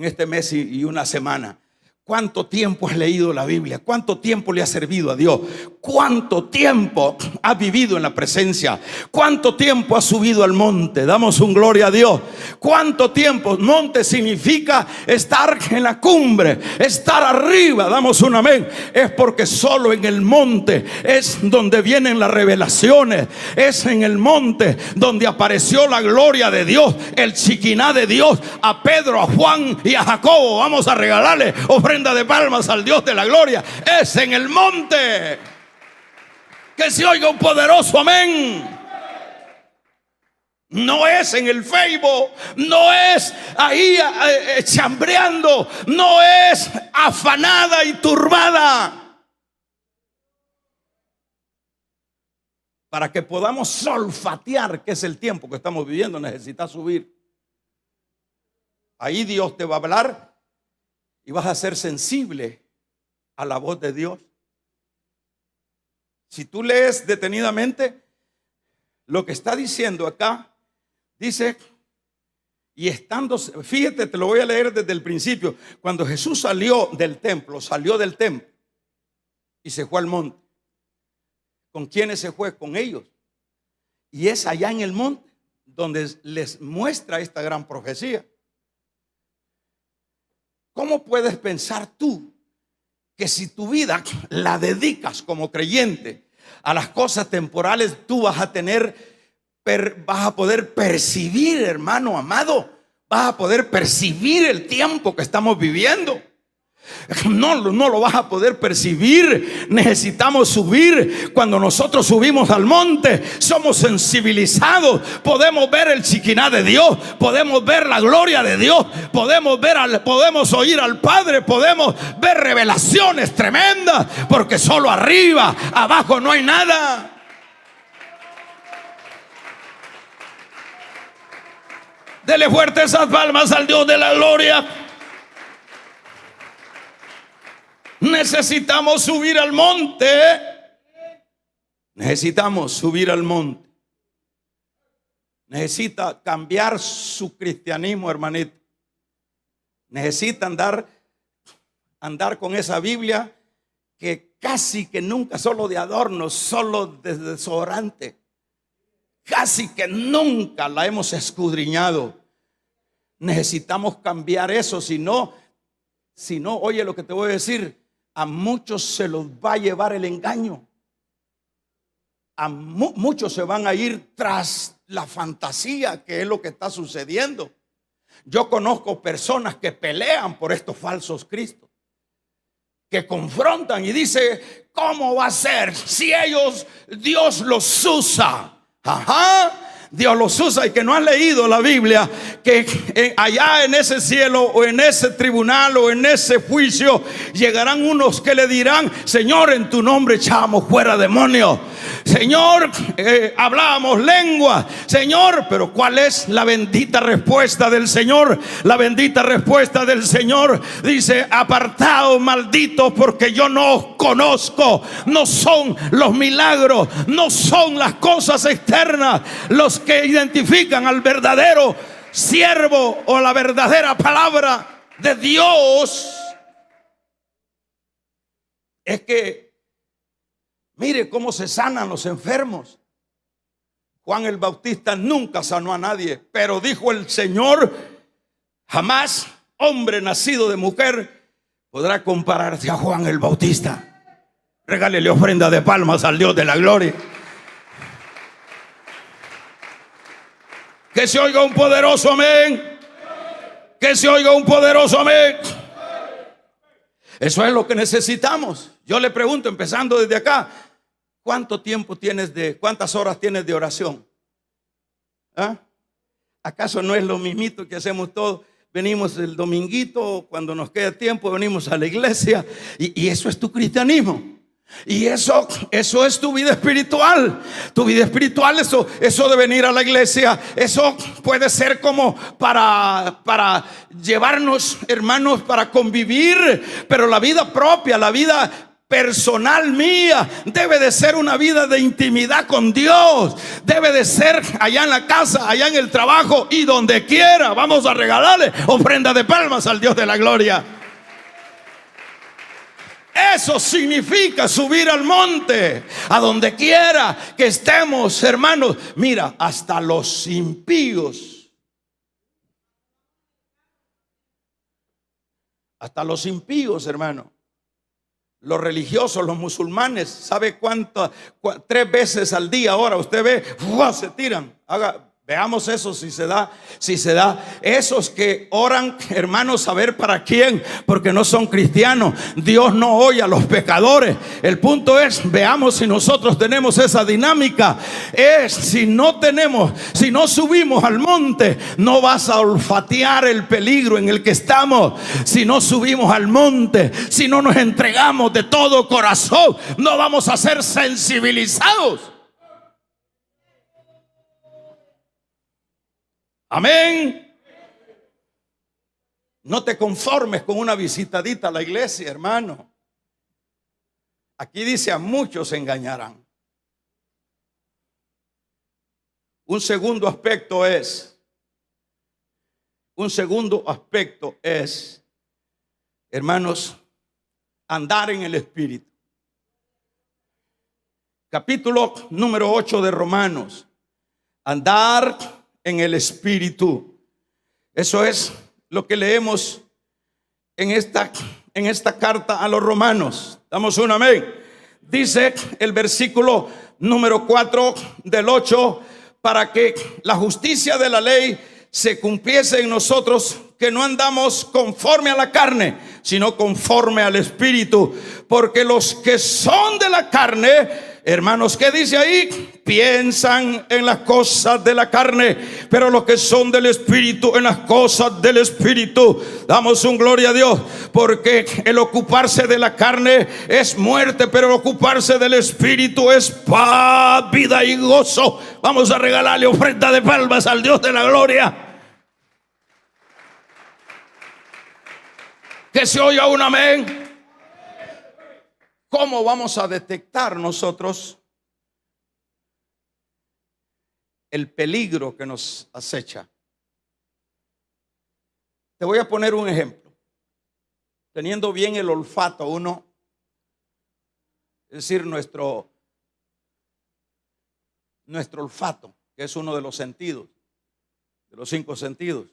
este mes y una semana? ¿Cuánto tiempo has leído la Biblia? ¿Cuánto tiempo le has servido a Dios? ¿Cuánto tiempo has vivido en la presencia? ¿Cuánto tiempo has subido al monte? Damos un gloria a Dios. ¿Cuánto tiempo? Monte significa estar en la cumbre, estar arriba. Damos un amén. Es porque solo en el monte es donde vienen las revelaciones. Es en el monte donde apareció la gloria de Dios, el chiquiná de Dios a Pedro, a Juan y a Jacobo. Vamos a regalarle ofrenda de palmas al Dios de la gloria. Es en el monte. Que se oiga un poderoso amén. No es en el Facebook, no es ahí chambreando, no es afanada y turbada. Para que podamos olfatear que es el tiempo que estamos viviendo, necesitas subir. Ahí Dios te va a hablar y vas a ser sensible a la voz de Dios. Si tú lees detenidamente lo que está diciendo acá, dice, y estando, fíjate, te lo voy a leer desde el principio. Cuando Jesús salió del templo y se fue al monte. ¿Con quiénes se fue? Con ellos. Y es allá en el monte donde les muestra esta gran profecía. ¿Cómo puedes pensar tú que si tu vida la dedicas como creyente a las cosas temporales, tú vas a poder percibir, hermano amado, vas a poder percibir el tiempo que estamos viviendo? No lo vas a poder percibir. Necesitamos subir. Cuando nosotros subimos al monte, somos sensibilizados. Podemos ver el chiquiná de Dios, podemos ver la gloria de Dios, podemos oír al Padre, podemos ver revelaciones tremendas, porque solo arriba, abajo no hay nada. Dele fuerte esas palmas al Dios de la gloria. Necesitamos subir al monte. Necesitamos subir al monte. Necesita cambiar su cristianismo, hermanito. Necesita andar con esa Biblia que casi que nunca, solo de adorno, solo de desodorante, casi que nunca la hemos escudriñado. Necesitamos cambiar eso, si no, oye lo que te voy a decir, a muchos se los va a llevar el engaño. A muchos se van a ir tras la fantasía, que es lo que está sucediendo. Yo conozco personas que pelean por estos falsos cristos, que confrontan y dice, ¿cómo va a ser si Dios los usa? Ajá, Dios los usa, y que no han leído la Biblia, que allá en ese cielo o en ese tribunal o en ese juicio llegarán unos que le dirán, Señor, en tu nombre echamos fuera demonios, Señor, hablábamos lengua, Señor. Pero ¿cuál es la bendita respuesta del Señor? La bendita respuesta del Señor dice, apartaos malditos, porque yo no os conozco. No son los milagros, no son las cosas externas los que identifican al verdadero siervo o la verdadera palabra de Dios. Es que mire cómo se sanan los enfermos. Juan el Bautista nunca sanó a nadie, pero dijo el Señor, jamás hombre nacido de mujer podrá compararse a Juan el Bautista. Regálele ofrenda de palmas al Dios de la gloria. Que se oiga un poderoso amén. Que se oiga un poderoso amén. Eso es lo que necesitamos. Yo le pregunto, empezando desde acá, ¿cuántas horas tienes de oración? ¿Ah? ¿Acaso no es lo mismito que hacemos todos? Venimos el dominguito, cuando nos queda tiempo, venimos a la iglesia, y eso es tu cristianismo. Y eso es tu vida espiritual. Tu vida espiritual, eso de venir a la iglesia, eso puede ser como para llevarnos, hermanos, para convivir. Pero la vida propia, la vida personal mía, debe de ser una vida de intimidad con Dios. Debe de ser allá en la casa, allá en el trabajo y donde quiera. Vamos a regalarle ofrenda de palmas al Dios de la gloria. Eso significa subir al monte, a donde quiera que estemos, hermanos. Mira, hasta los impíos, hermano, los religiosos, los musulmanes, ¿sabe cuánto? 3 veces al día ahora usted ve, se tiran. Veamos eso si se da. Esos que oran, hermanos, saber para quién, porque no son cristianos. Dios no oye a los pecadores. El punto es, veamos si nosotros tenemos esa dinámica. Si no subimos al monte, no vas a olfatear el peligro en el que estamos. Si no subimos al monte, si no nos entregamos de todo corazón, no vamos a ser sensibilizados. Amén. No te conformes con una visitadita a la iglesia, hermano. Aquí dice, a muchos se engañarán. Un segundo aspecto es, hermanos, andar en el Espíritu. Capítulo número 8 de Romanos. Andar en el Espíritu. Eso es lo que leemos en esta carta a los romanos. Damos un amén. Dice el versículo número 4 del 8, para que la justicia de la ley se cumpliese en nosotros, que no andamos conforme a la carne, sino conforme al Espíritu. Porque los que son de la carne, hermanos, ¿qué dice ahí? Piensan en las cosas de la carne, pero los que son del Espíritu, en las cosas del Espíritu. Damos un gloria a Dios, porque el ocuparse de la carne es muerte, pero el ocuparse del Espíritu es paz, vida y gozo. Vamos a regalarle ofrenda de palmas al Dios de la gloria. Que se oiga un amén. ¿Cómo vamos a detectar nosotros el peligro que nos acecha? Te voy a poner un ejemplo. Teniendo bien el olfato uno, es decir, nuestro olfato, que es uno de los sentidos, de los 5 sentidos.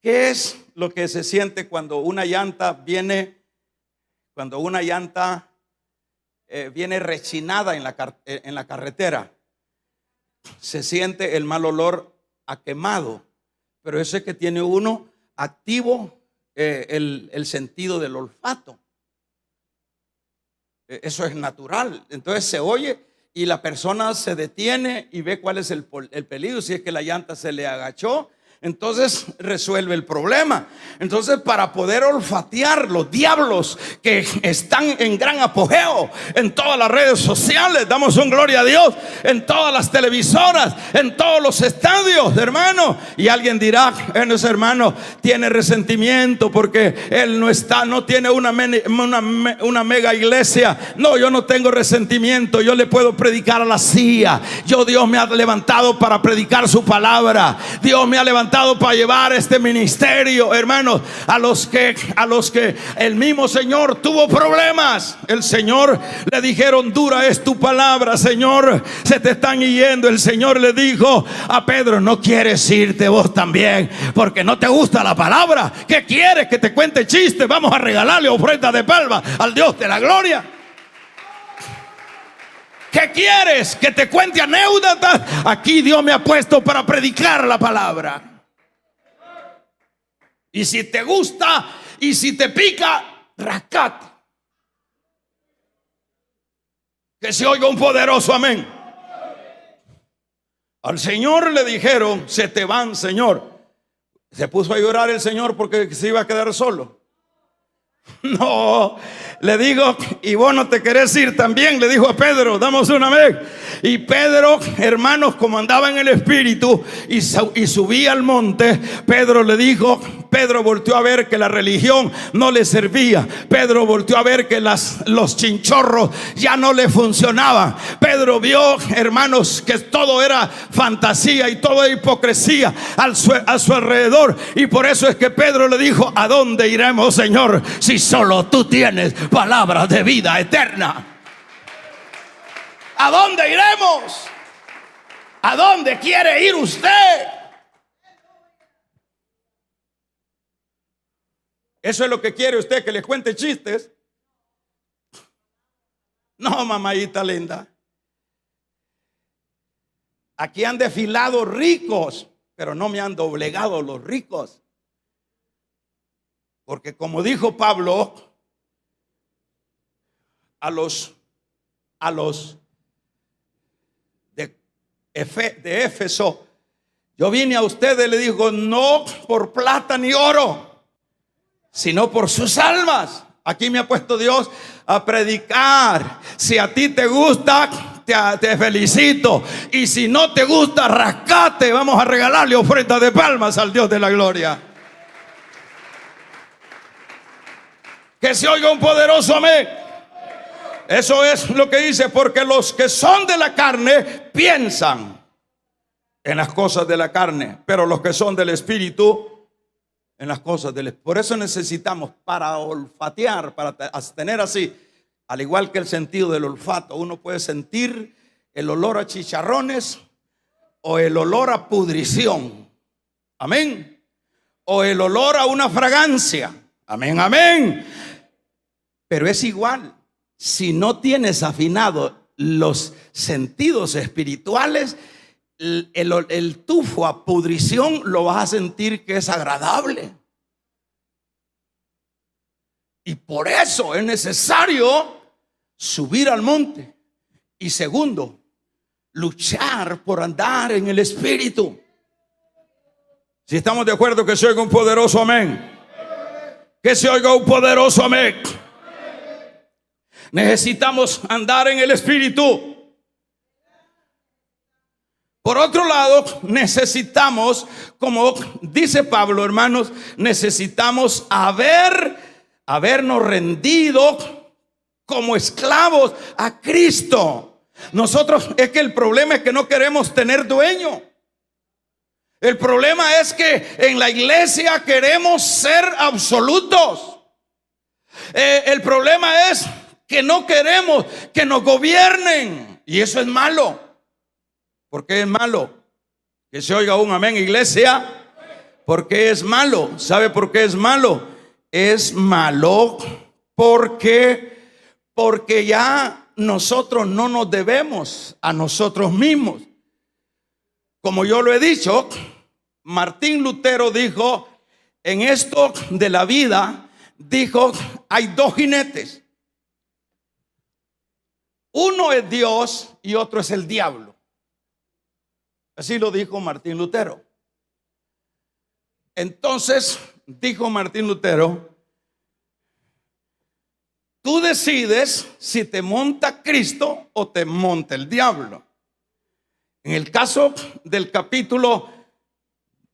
¿Qué es lo que se siente cuando una llanta viene rechinada en la carretera? Se siente el mal olor a quemado, pero eso es que tiene uno activo el sentido del olfato. Eso es natural. Entonces se oye y la persona se detiene y ve cuál es el peligro. Si es que la llanta se le agachó, entonces resuelve el problema. Entonces, para poder olfatear los diablos que están en gran apogeo en todas las redes sociales, damos un gloria a Dios, en todas las televisoras, en todos los estadios, hermano. Y alguien dirá, ese hermano tiene resentimiento porque él no tiene una mega iglesia. No, yo no tengo resentimiento. Yo le puedo predicar a la CIA. Dios me ha levantado para predicar su palabra. Dios me ha levantado para llevar este ministerio, hermanos, a los que el mismo Señor tuvo problemas. El Señor le dijeron: dura es tu palabra, Señor, se te están yendo. El Señor le dijo a Pedro: no quieres irte vos también porque no te gusta la palabra. ¿Qué quieres? Que te cuente chistes. Vamos a regalarle ofrenda de palma al Dios de la gloria. ¿Qué quieres? Que te cuente anécdotas. Aquí Dios me ha puesto para predicar la palabra. Y si te gusta y si te pica, rascate. Que se oiga un poderoso amén. Al Señor le dijeron: se te van, Señor. Se puso a llorar el Señor porque se iba a quedar solo. No, le digo: y vos no te querés ir también, le dijo a Pedro. Damos una vez. Y Pedro, hermanos, como andaba en el espíritu y subía al monte, Pedro le dijo, Pedro volteó a ver que la religión no le servía. Pedro volteó a ver que los chinchorros ya no le funcionaban. Pedro vio, hermanos, que todo era fantasía y todo era hipocresía a su alrededor. Y por eso es que Pedro le dijo: ¿a dónde iremos, Señor, si solo tú tienes palabras de vida eterna? ¿A dónde iremos? ¿A dónde quiere ir usted? ¿Eso es lo que quiere usted, que le cuente chistes? No, mamadita linda. Aquí han desfilado ricos, pero no me han doblegado los ricos. Porque como dijo Pablo a los de Éfeso: yo vine a ustedes, le digo, no por plata ni oro, sino por sus almas. Aquí me ha puesto Dios a predicar. Si a ti te gusta, te felicito. Y si no te gusta, rascate. Vamos a regalarle ofrenda de palmas al Dios de la gloria. Que se oiga un poderoso amén. Eso es lo que dice: porque los que son de la carne piensan en las cosas de la carne, pero los que son del espíritu en las cosas del espíritu. Por eso necesitamos, para olfatear, para tener así, al igual que el sentido del olfato, uno puede sentir el olor a chicharrones o el olor a pudrición. Amén. O el olor a una fragancia. Amén, amén. Pero es igual. Si no tienes afinado los sentidos espirituales, el tufo a pudrición lo vas a sentir que es agradable. Y por eso es necesario subir al monte. Y segundo, luchar por andar en el espíritu. Si estamos de acuerdo, que se oiga un poderoso amén. Que se oiga un poderoso amén. Necesitamos andar en el espíritu. Por otro lado, necesitamos, como dice Pablo, hermanos, necesitamos habernos rendido como esclavos a Cristo. Nosotros, es que el problema es que no queremos tener dueño. El problema es que en la iglesia queremos ser absolutos. El problema es que no queremos que nos gobiernen. Y eso es malo. ¿Por qué es malo? Que se oiga un amén, iglesia. ¿Por qué es malo? ¿Sabe por qué es malo? Es malo porque ya nosotros no nos debemos a nosotros mismos. Como yo lo he dicho, Martín Lutero dijo, en esto de la vida, dijo, hay dos jinetes. Uno es Dios y otro es el diablo. Así lo dijo Martín Lutero. Entonces, dijo Martín Lutero, tú decides si te monta Cristo o te monta el diablo. En el caso del capítulo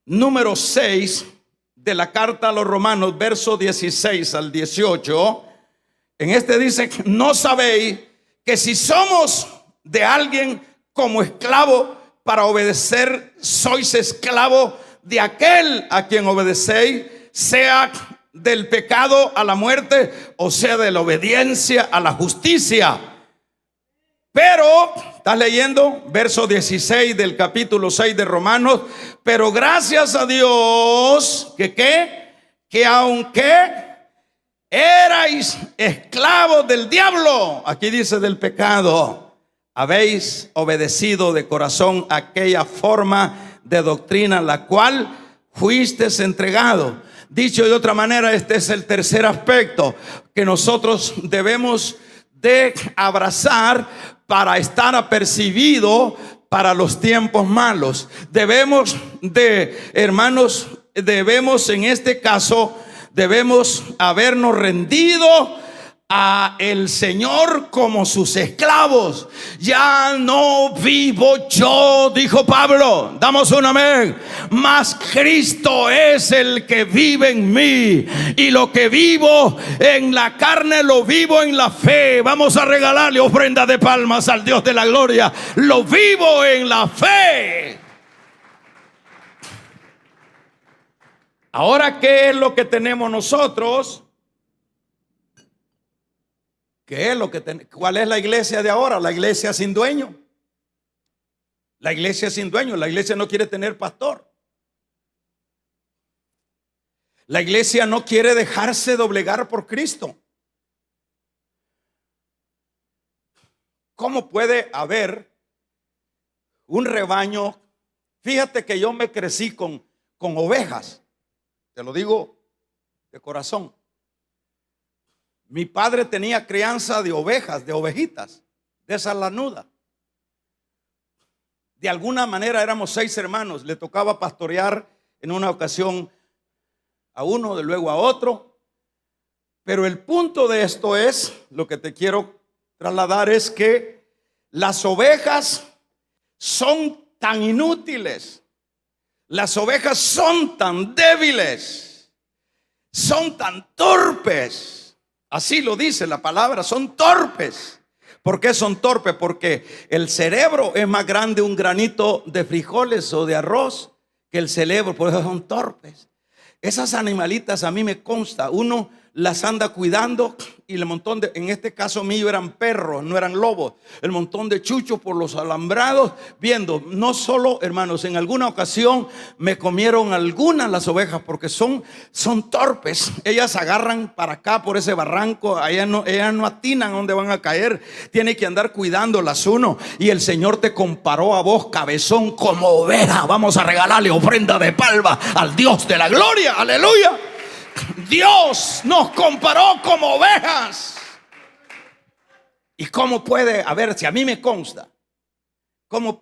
número 6 de la carta a los Romanos, verso 16 al 18, en este dice, ¿no sabéis que si somos de alguien como esclavo para obedecer, sois esclavo de aquel a quien obedecéis, sea del pecado a la muerte o sea de la obediencia a la justicia? Pero, ¿estás leyendo? Verso 16 del capítulo 6 de Romanos. Pero gracias a Dios, que aunque erais esclavos del diablo, aquí dice del pecado, habéis obedecido de corazón aquella forma de doctrina la cual fuisteis entregado. Dicho de otra manera, este es el tercer aspecto que nosotros debemos de abrazar para estar apercibido para los tiempos malos. Debemos de, hermanos, debemos en este caso, debemos habernos rendido a el Señor como sus esclavos. Ya no vivo yo, dijo Pablo, damos un amén, mas Cristo es el que vive en mí, y lo que vivo en la carne lo vivo en la fe. Vamos a regalarle ofrenda de palmas al Dios de la gloria. Lo vivo en la fe. Ahora, ¿qué es lo que tenemos nosotros? ¿Qué es lo que ¿Cuál es la iglesia de ahora? La iglesia sin dueño. La iglesia sin dueño. La iglesia no quiere tener pastor. La iglesia no quiere dejarse doblegar por Cristo. ¿Cómo puede haber un rebaño? Fíjate que yo me crecí con ovejas. Te lo digo de corazón. Mi padre tenía crianza de ovejas, de ovejitas, de esas lanudas. De alguna manera éramos 6 hermanos. Le tocaba pastorear en una ocasión a uno, de luego a otro. Pero el punto de esto es, lo que te quiero trasladar es que las ovejas son tan inútiles. Las ovejas son tan débiles. Son tan torpes. Así lo dice la palabra, son torpes. ¿Por qué son torpes? Porque el cerebro es más grande un granito de frijoles o de arroz que el cerebro, por eso son torpes. Esas animalitas a mí me consta, uno las anda cuidando y el montón de, en este caso mío eran perros, no eran lobos, el montón de chuchos por los alambrados, viendo, no solo hermanos, en alguna ocasión me comieron algunas las ovejas porque son torpes. Ellas agarran para acá por ese barranco, ellas no atinan a dónde van a caer, tiene que andar cuidándolas uno. Y el Señor te comparó a vos, cabezón, como oveja. Vamos a regalarle ofrenda de palma al Dios de la gloria, aleluya. Dios nos comparó como ovejas. ¿Y cómo puede, a ver, si a mí me consta, cómo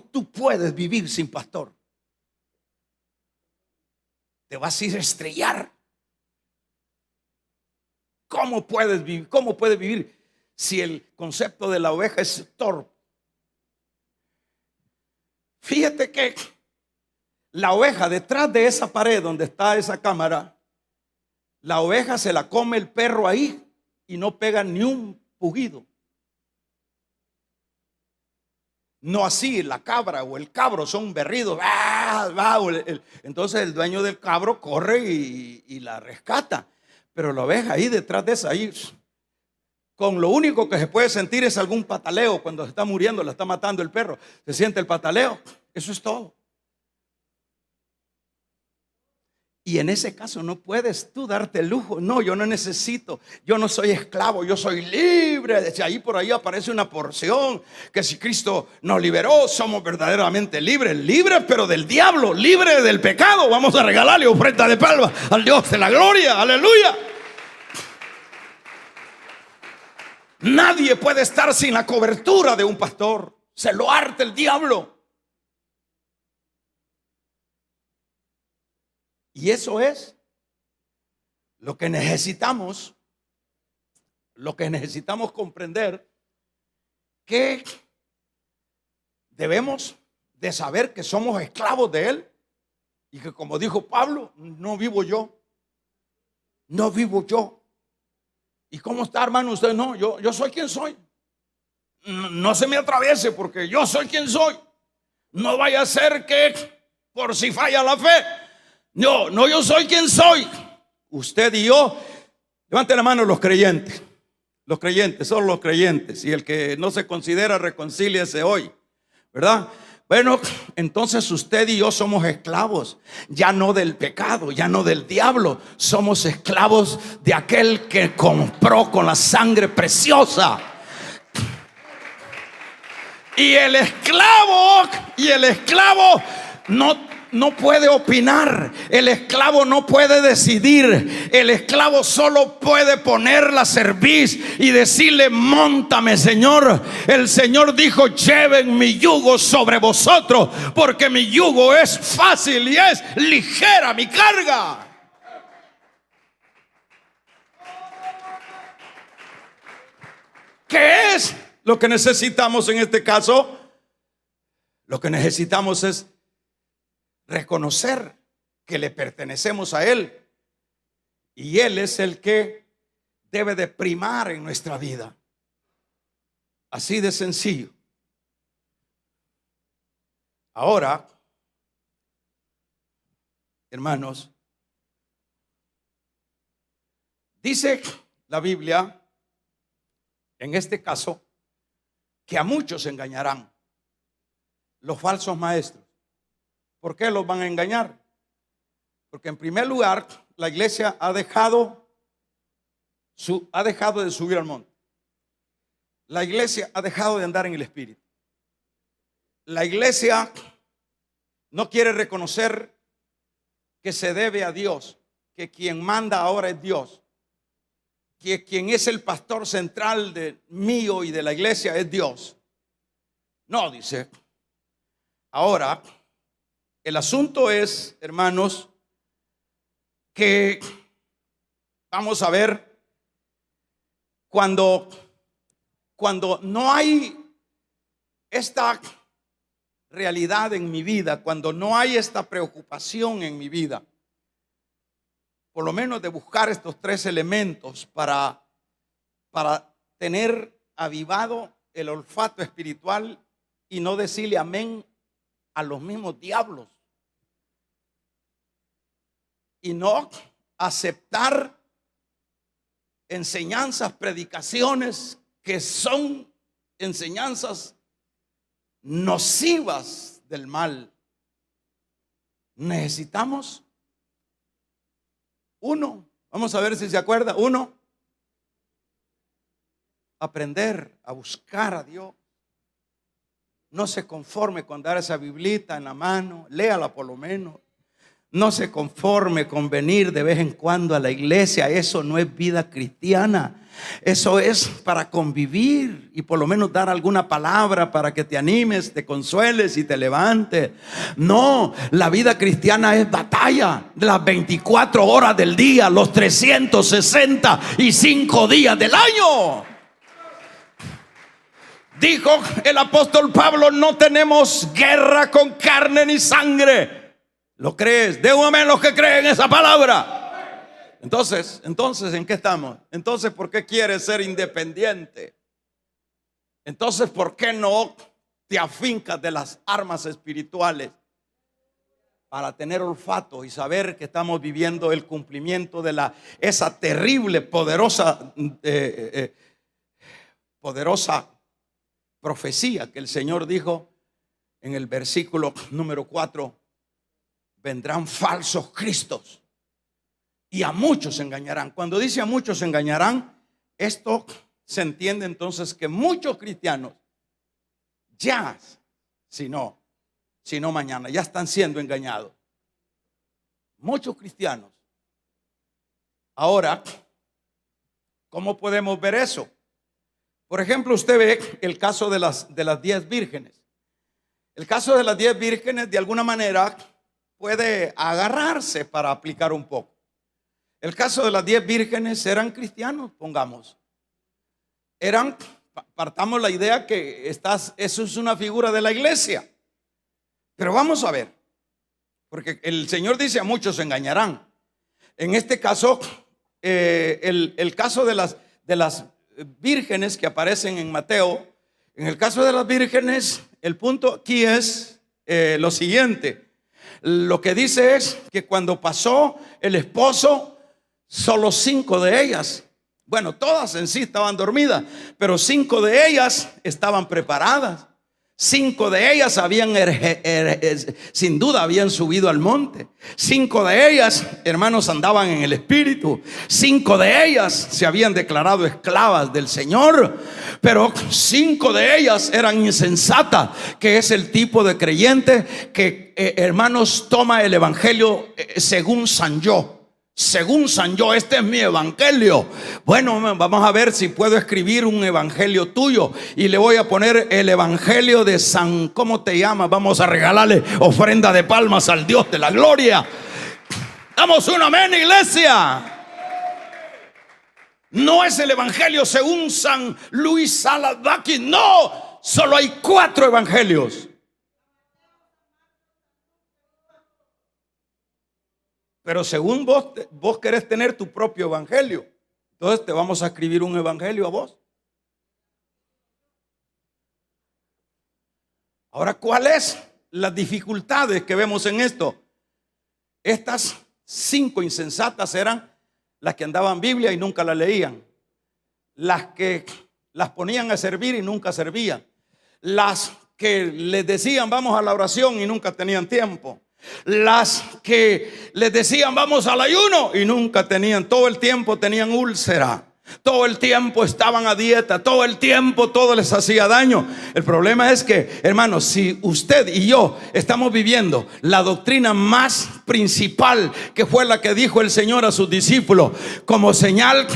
tú puedes vivir sin pastor? Te vas a ir a estrellar. ¿Cómo puedes vivir? ¿Cómo puedes vivir si el concepto de la oveja es torpe? Fíjate que la oveja, detrás de esa pared donde está esa cámara, la oveja se la come el perro ahí y no pega ni un pujido. No así, la cabra o el cabro son berridos. Entonces el dueño del cabro corre y la rescata. Pero la oveja ahí detrás de esa, ahí, con lo único que se puede sentir es algún pataleo. Cuando se está muriendo, la está matando el perro, se siente el pataleo. Eso es todo. Y en ese caso no puedes tú darte el lujo. No, yo no necesito, yo no soy esclavo, yo soy libre. Desde ahí por ahí aparece una porción que si Cristo nos liberó, somos verdaderamente libres. Libres pero del diablo, libres del pecado. Vamos a regalarle ofrenda de palma al Dios de la gloria. Aleluya. Nadie puede estar sin la cobertura de un pastor. Se lo harta el diablo. Y eso es lo que necesitamos comprender, que debemos de saber que somos esclavos de Él y que, como dijo Pablo, no vivo yo. ¿Y cómo está, hermano? Usted no, yo soy quien soy. No se me atraviese porque yo soy quien soy. No vaya a ser que por si falla la fe. No, yo soy quien soy. Usted y yo. Levante la mano los creyentes. Los creyentes, solo los creyentes. Y el que no se considera, reconcíliese hoy, ¿verdad? Bueno, entonces usted y yo somos esclavos, ya no del pecado, ya no del diablo. Somos esclavos de aquel que compró con la sangre preciosa. Y el esclavo no puede opinar. El esclavo no puede decidir. El esclavo solo puede poner la cerviz y decirle: móntame, Señor. El Señor dijo: lleven mi yugo sobre vosotros, porque mi yugo es fácil y es ligera mi carga. ¿Qué es lo que necesitamos en este caso? Lo que necesitamos es reconocer que le pertenecemos a Él y Él es el que debe de primar en nuestra vida. Así de sencillo. Ahora, hermanos, dice la Biblia en este caso que a muchos engañarán los falsos maestros. ¿Por qué los van a engañar? Porque en primer lugar, la iglesia ha dejado de subir al monte. La iglesia ha dejado de andar en el Espíritu. La iglesia no quiere reconocer que se debe a Dios, que quien manda ahora es Dios, que quien es el pastor central de mío y de la iglesia es Dios. No, dice. Ahora, el asunto es, hermanos, que vamos a ver cuando no hay esta realidad en mi vida, cuando no hay esta preocupación en mi vida, por lo menos de buscar estos tres elementos para tener avivado el olfato espiritual y no decirle amén a los mismos diablos y no aceptar enseñanzas, predicaciones que son enseñanzas nocivas del mal. Necesitamos vamos a ver si se acuerda, aprender a buscar a Dios. No se conforme con dar esa biblita en la mano, léala por lo menos. No se conforme con venir de vez en cuando a la iglesia. Eso no es vida cristiana. Eso es para convivir y por lo menos dar alguna palabra para que te animes, te consueles y te levantes. No, la vida cristiana es batalla de las 24 horas del día, los 365 días del año. Dijo el apóstol Pablo: no tenemos guerra con carne ni sangre. ¿Lo crees? De un amén los que creen esa palabra. Entonces, ¿en qué estamos? Entonces, ¿por qué quieres ser independiente? Entonces, ¿por qué no te afincas de las armas espirituales para tener olfato y saber que estamos viviendo el cumplimiento de esa terrible, poderosa profecía que el Señor dijo en el versículo número 4: vendrán falsos cristos y a muchos engañarán. Cuando dice a muchos engañarán, esto se entiende entonces que muchos cristianos ya, si no mañana, ya están siendo engañados. Muchos cristianos. Ahora, ¿cómo podemos ver eso? Por ejemplo, usted ve el caso de las 10 vírgenes. El caso de las 10 vírgenes de alguna manera puede agarrarse para aplicar un poco. El caso de las 10 vírgenes eran cristianos, pongamos. Partamos la idea que eso es una figura de la iglesia. Pero vamos a ver, porque el Señor dice a muchos engañarán. En este caso, el caso de las vírgenes que aparecen en Mateo, en el caso de las vírgenes, el punto aquí es lo siguiente. Lo que dice es que cuando pasó el esposo, solo 5 de ellas, bueno, todas en sí estaban dormidas, pero 5 de ellas estaban preparadas. 5 de ellas sin duda habían subido al monte. 5 de ellas, hermanos, andaban en el Espíritu. 5 de ellas se habían declarado esclavas del Señor. Pero 5 de ellas eran insensatas, que es el tipo de creyente que, hermanos, toma el evangelio según San Yo. Según San Yo, este es mi evangelio. Bueno, vamos a ver si puedo escribir un evangelio tuyo y le voy a poner el evangelio de San, ¿cómo te llamas? Vamos a regalarle ofrenda de palmas al Dios de la gloria. Damos un amén, iglesia. No es el evangelio según San Luis Saladaki, no, solo hay 4 evangelios. Pero según vos querés tener tu propio evangelio, entonces te vamos a escribir un evangelio a vos. Ahora, ¿cuáles las dificultades que vemos en esto? Estas 5 insensatas eran las que andaban Biblia y nunca la leían, las que las ponían a servir y nunca servían, las que les decían vamos a la oración y nunca tenían tiempo, las que les decían vamos al ayuno y nunca tenían, todo el tiempo tenían úlcera, todo el tiempo estaban a dieta, todo el tiempo todo les hacía daño. El problema es que, hermanos, si usted y yo estamos viviendo la doctrina más principal, que fue la que dijo el Señor a sus discípulos, como señal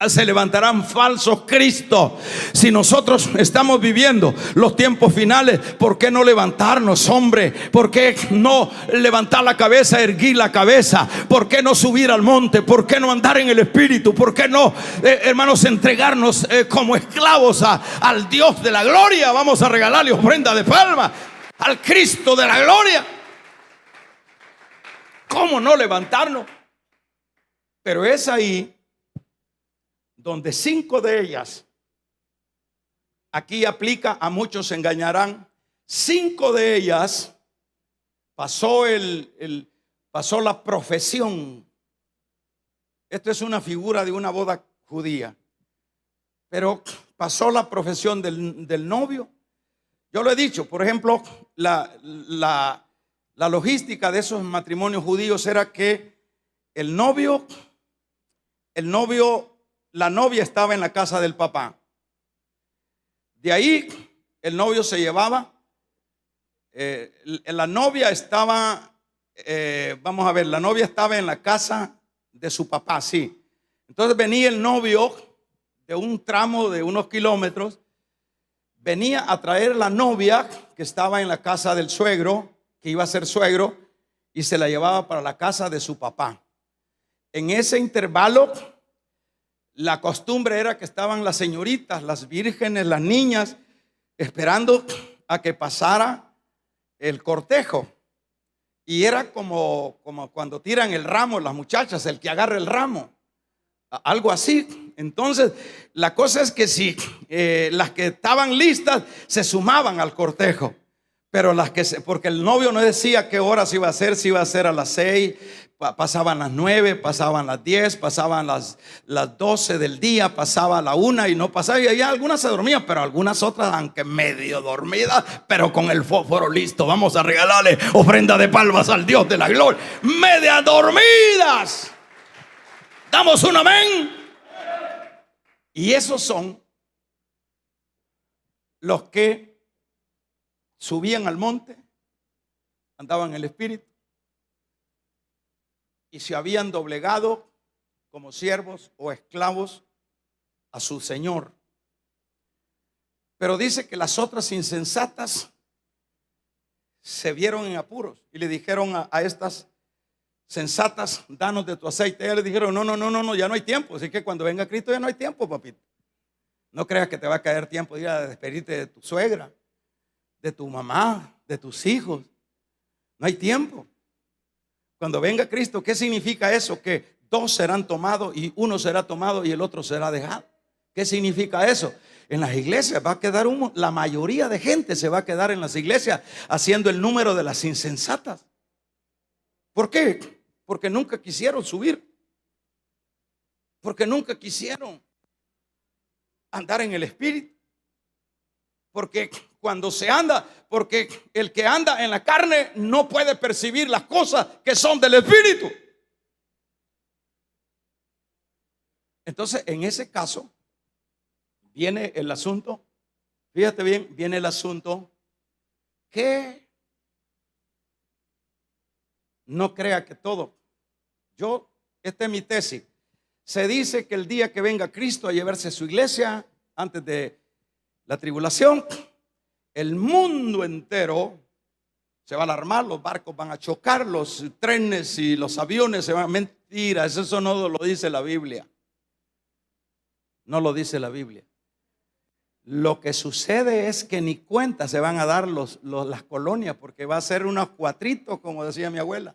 se levantarán falsos cristos. Si nosotros estamos viviendo los tiempos finales, ¿por qué no levantarnos, hombre? ¿Por qué no levantar la cabeza, erguir la cabeza? ¿Por qué no subir al monte? ¿Por qué no andar en el Espíritu? ¿Por qué no, hermanos, entregarnos como esclavos al Dios de la gloria? Vamos a regalarle ofrenda de palma al Cristo de la gloria. ¿Cómo no levantarnos? Pero es ahí donde 5 de ellas, aquí aplica a muchos engañarán. 5 de ellas pasó la profesión. Esto es una figura de una boda judía, pero pasó la profesión del novio. Yo lo he dicho, por ejemplo, la logística de esos matrimonios judíos era que la novia estaba en la casa del papá. De ahí el novio se llevaba. La novia estaba, la novia estaba en la casa de su papá, sí. Entonces venía el novio de un tramo de unos kilómetros, venía a traer la novia que estaba en la casa del suegro, que iba a ser suegro, y se la llevaba para la casa de su papá. En ese intervalo, la costumbre era que estaban las señoritas, las vírgenes, las niñas, esperando a que pasara el cortejo. Y era como cuando tiran el ramo las muchachas, el que agarra el ramo. algo así. Entonces la cosa es que si las que estaban listas se sumaban al cortejo, pero las que porque el novio no decía qué horas iba a ser, si iba a ser a las 6, pasaban las 9, pasaban las 10, pasaban las 12 del día, pasaba la 1 y no pasaba, y allá algunas se dormían, pero algunas otras, aunque medio dormidas, pero con el fósforo listo, vamos a regalarle ofrenda de palmas al Dios de la gloria, medias dormidas. Damos un amén. Y esos son los que subían al monte, andaban en el Espíritu y se habían doblegado como siervos o esclavos a su Señor. Pero dice que las otras insensatas se vieron en apuros y le dijeron a estas sensatas: danos de tu aceite. Ellas le dijeron: no, ya no hay tiempo. Así que cuando venga Cristo ya no hay tiempo, papito. No creas que te va a caer tiempo de ir a despedirte de tu suegra, de tu mamá, de tus hijos. No hay tiempo. Cuando venga Cristo, ¿qué significa eso? Que dos serán tomados y uno será tomado y el otro será dejado. ¿Qué significa eso? En las iglesias va a quedar la mayoría de gente se va a quedar en las iglesias haciendo el número de las insensatas. ¿Por qué? Porque nunca quisieron subir. Porque nunca quisieron andar en el Espíritu. Porque cuando se anda, porque el que anda en la carne no puede percibir las cosas que son del Espíritu. Entonces, en ese caso, viene el asunto, fíjate bien, viene el asunto que no crea que todo. Esta es mi tesis. Se dice que el día que venga Cristo a llevarse su iglesia, antes de la tribulación, el mundo entero se va a alarmar, los barcos van a chocar, los trenes y los aviones se van a... Mentiras, eso no lo dice la Biblia. No lo dice la Biblia. Lo que sucede es que ni cuenta se van a dar las colonias, porque va a ser unos cuatritos, como decía mi abuela,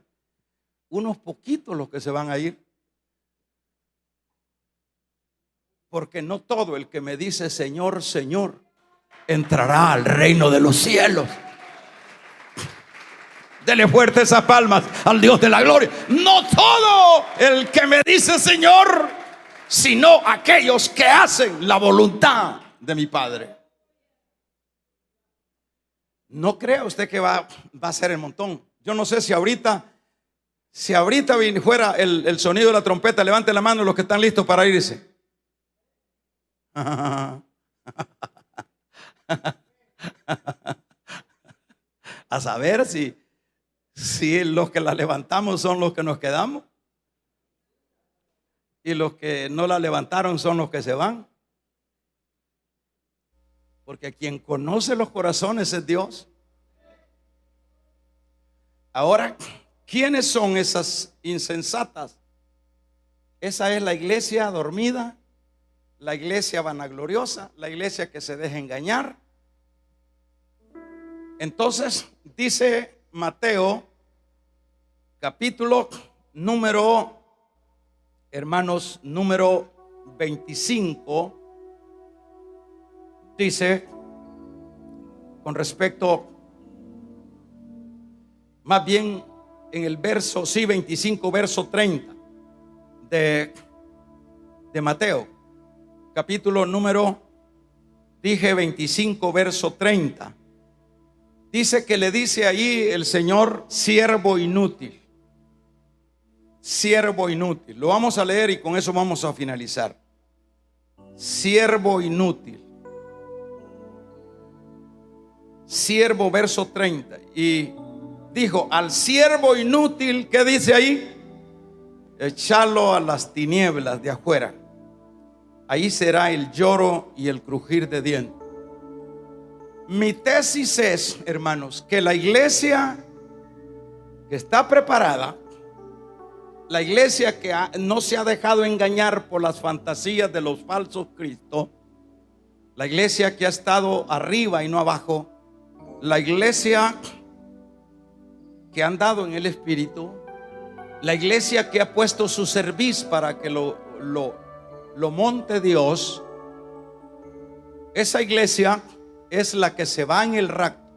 unos poquitos los que se van a ir. Porque no todo el que me dice Señor, Señor, entrará al reino de los cielos. Dele fuerte esas palmas al Dios de la gloria. No todo el que me dice Señor, sino aquellos que hacen la voluntad de mi Padre. No crea usted que va a ser el montón. Yo no sé si ahorita fuera el sonido de la trompeta, levante la mano los que están listos para irse. A saber si los que la levantamos son los que nos quedamos y los que no la levantaron son los que se van. Porque quien conoce los corazones es Dios. Ahora, ¿quiénes son esas insensatas? Esa es la iglesia dormida, la iglesia vanagloriosa, la iglesia que se deja engañar. Entonces dice Mateo capítulo número 25, dice con respecto, más bien en el verso, 25, verso 30 de Mateo, capítulo número, 25, verso 30. Dice que le dice ahí el Señor: siervo inútil. Siervo inútil. Lo vamos a leer y con eso vamos a finalizar. Siervo inútil. Siervo, verso 30. Y dijo: al siervo inútil, ¿qué dice ahí? Echarlo a las tinieblas de afuera. Ahí será el lloro y el crujir de dientes. Mi tesis es, hermanos, que la iglesia que está preparada, la iglesia que no se ha dejado engañar por las fantasías de los falsos cristos, la iglesia que ha estado arriba y no abajo, la iglesia que ha andado en el Espíritu, la iglesia que ha puesto su cerviz para que lo lo monte Dios, esa iglesia es la que se va en el rapto.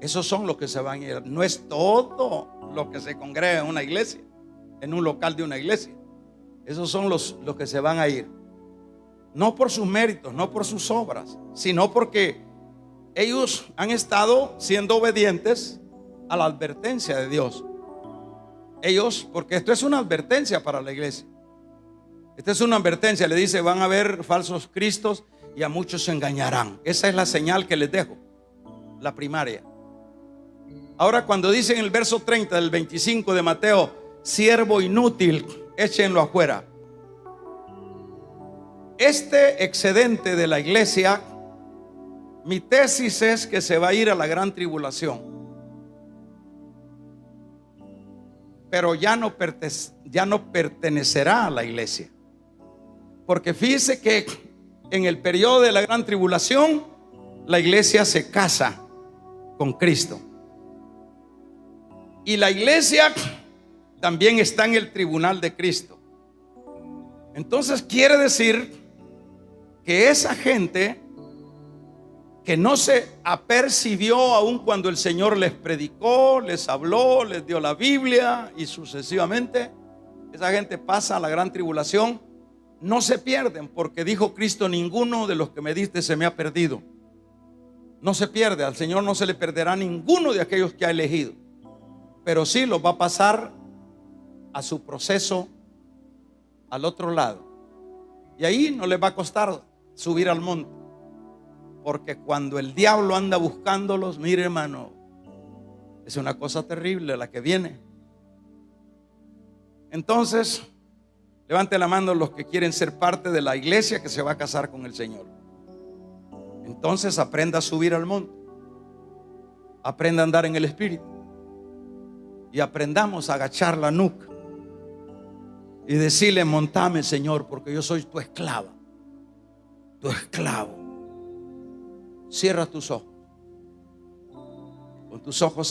Esos son los que se van a ir. No es todo lo que se congrega en una iglesia, en un local de una iglesia. Esos son los que se van a ir. No por sus méritos, no por sus obras, sino porque ellos han estado siendo obedientes a la advertencia de Dios. Ellos, porque esto es una advertencia para la iglesia. Esta es una advertencia. Le dice: van a haber falsos cristos y a muchos se engañarán. Esa es la señal que les dejo, la primaria. Ahora, cuando dice en el verso 30 del 25 de Mateo: siervo inútil, échenlo afuera. Este excedente de la iglesia, mi tesis es que se va a ir a la gran tribulación, pero ya no pertenecerá a la iglesia. Porque fíjese que en el periodo de la gran tribulación, la iglesia se casa con Cristo. Y la iglesia también está en el tribunal de Cristo. Entonces quiere decir que esa gente que no se apercibió aun cuando el Señor les predicó, les habló, les dio la Biblia y sucesivamente, esa gente pasa a la gran tribulación. No se pierden, porque dijo Cristo: ninguno de los que me diste se me ha perdido. No se pierde, al Señor no se le perderá ninguno de aquellos que ha elegido, pero sí los va a pasar a su proceso al otro lado. Y ahí no les va a costar subir al monte, porque cuando el diablo anda buscándolos, mire, hermano, es una cosa terrible la que viene. Entonces, levante la mano los que quieren ser parte de la iglesia que se va a casar con el Señor. Entonces aprenda a subir al monte, aprenda a andar en el Espíritu, y aprendamos a agachar la nuca y decirle: montame, Señor, porque yo soy tu esclava, tu esclavo. Cierra tus ojos. Con tus ojos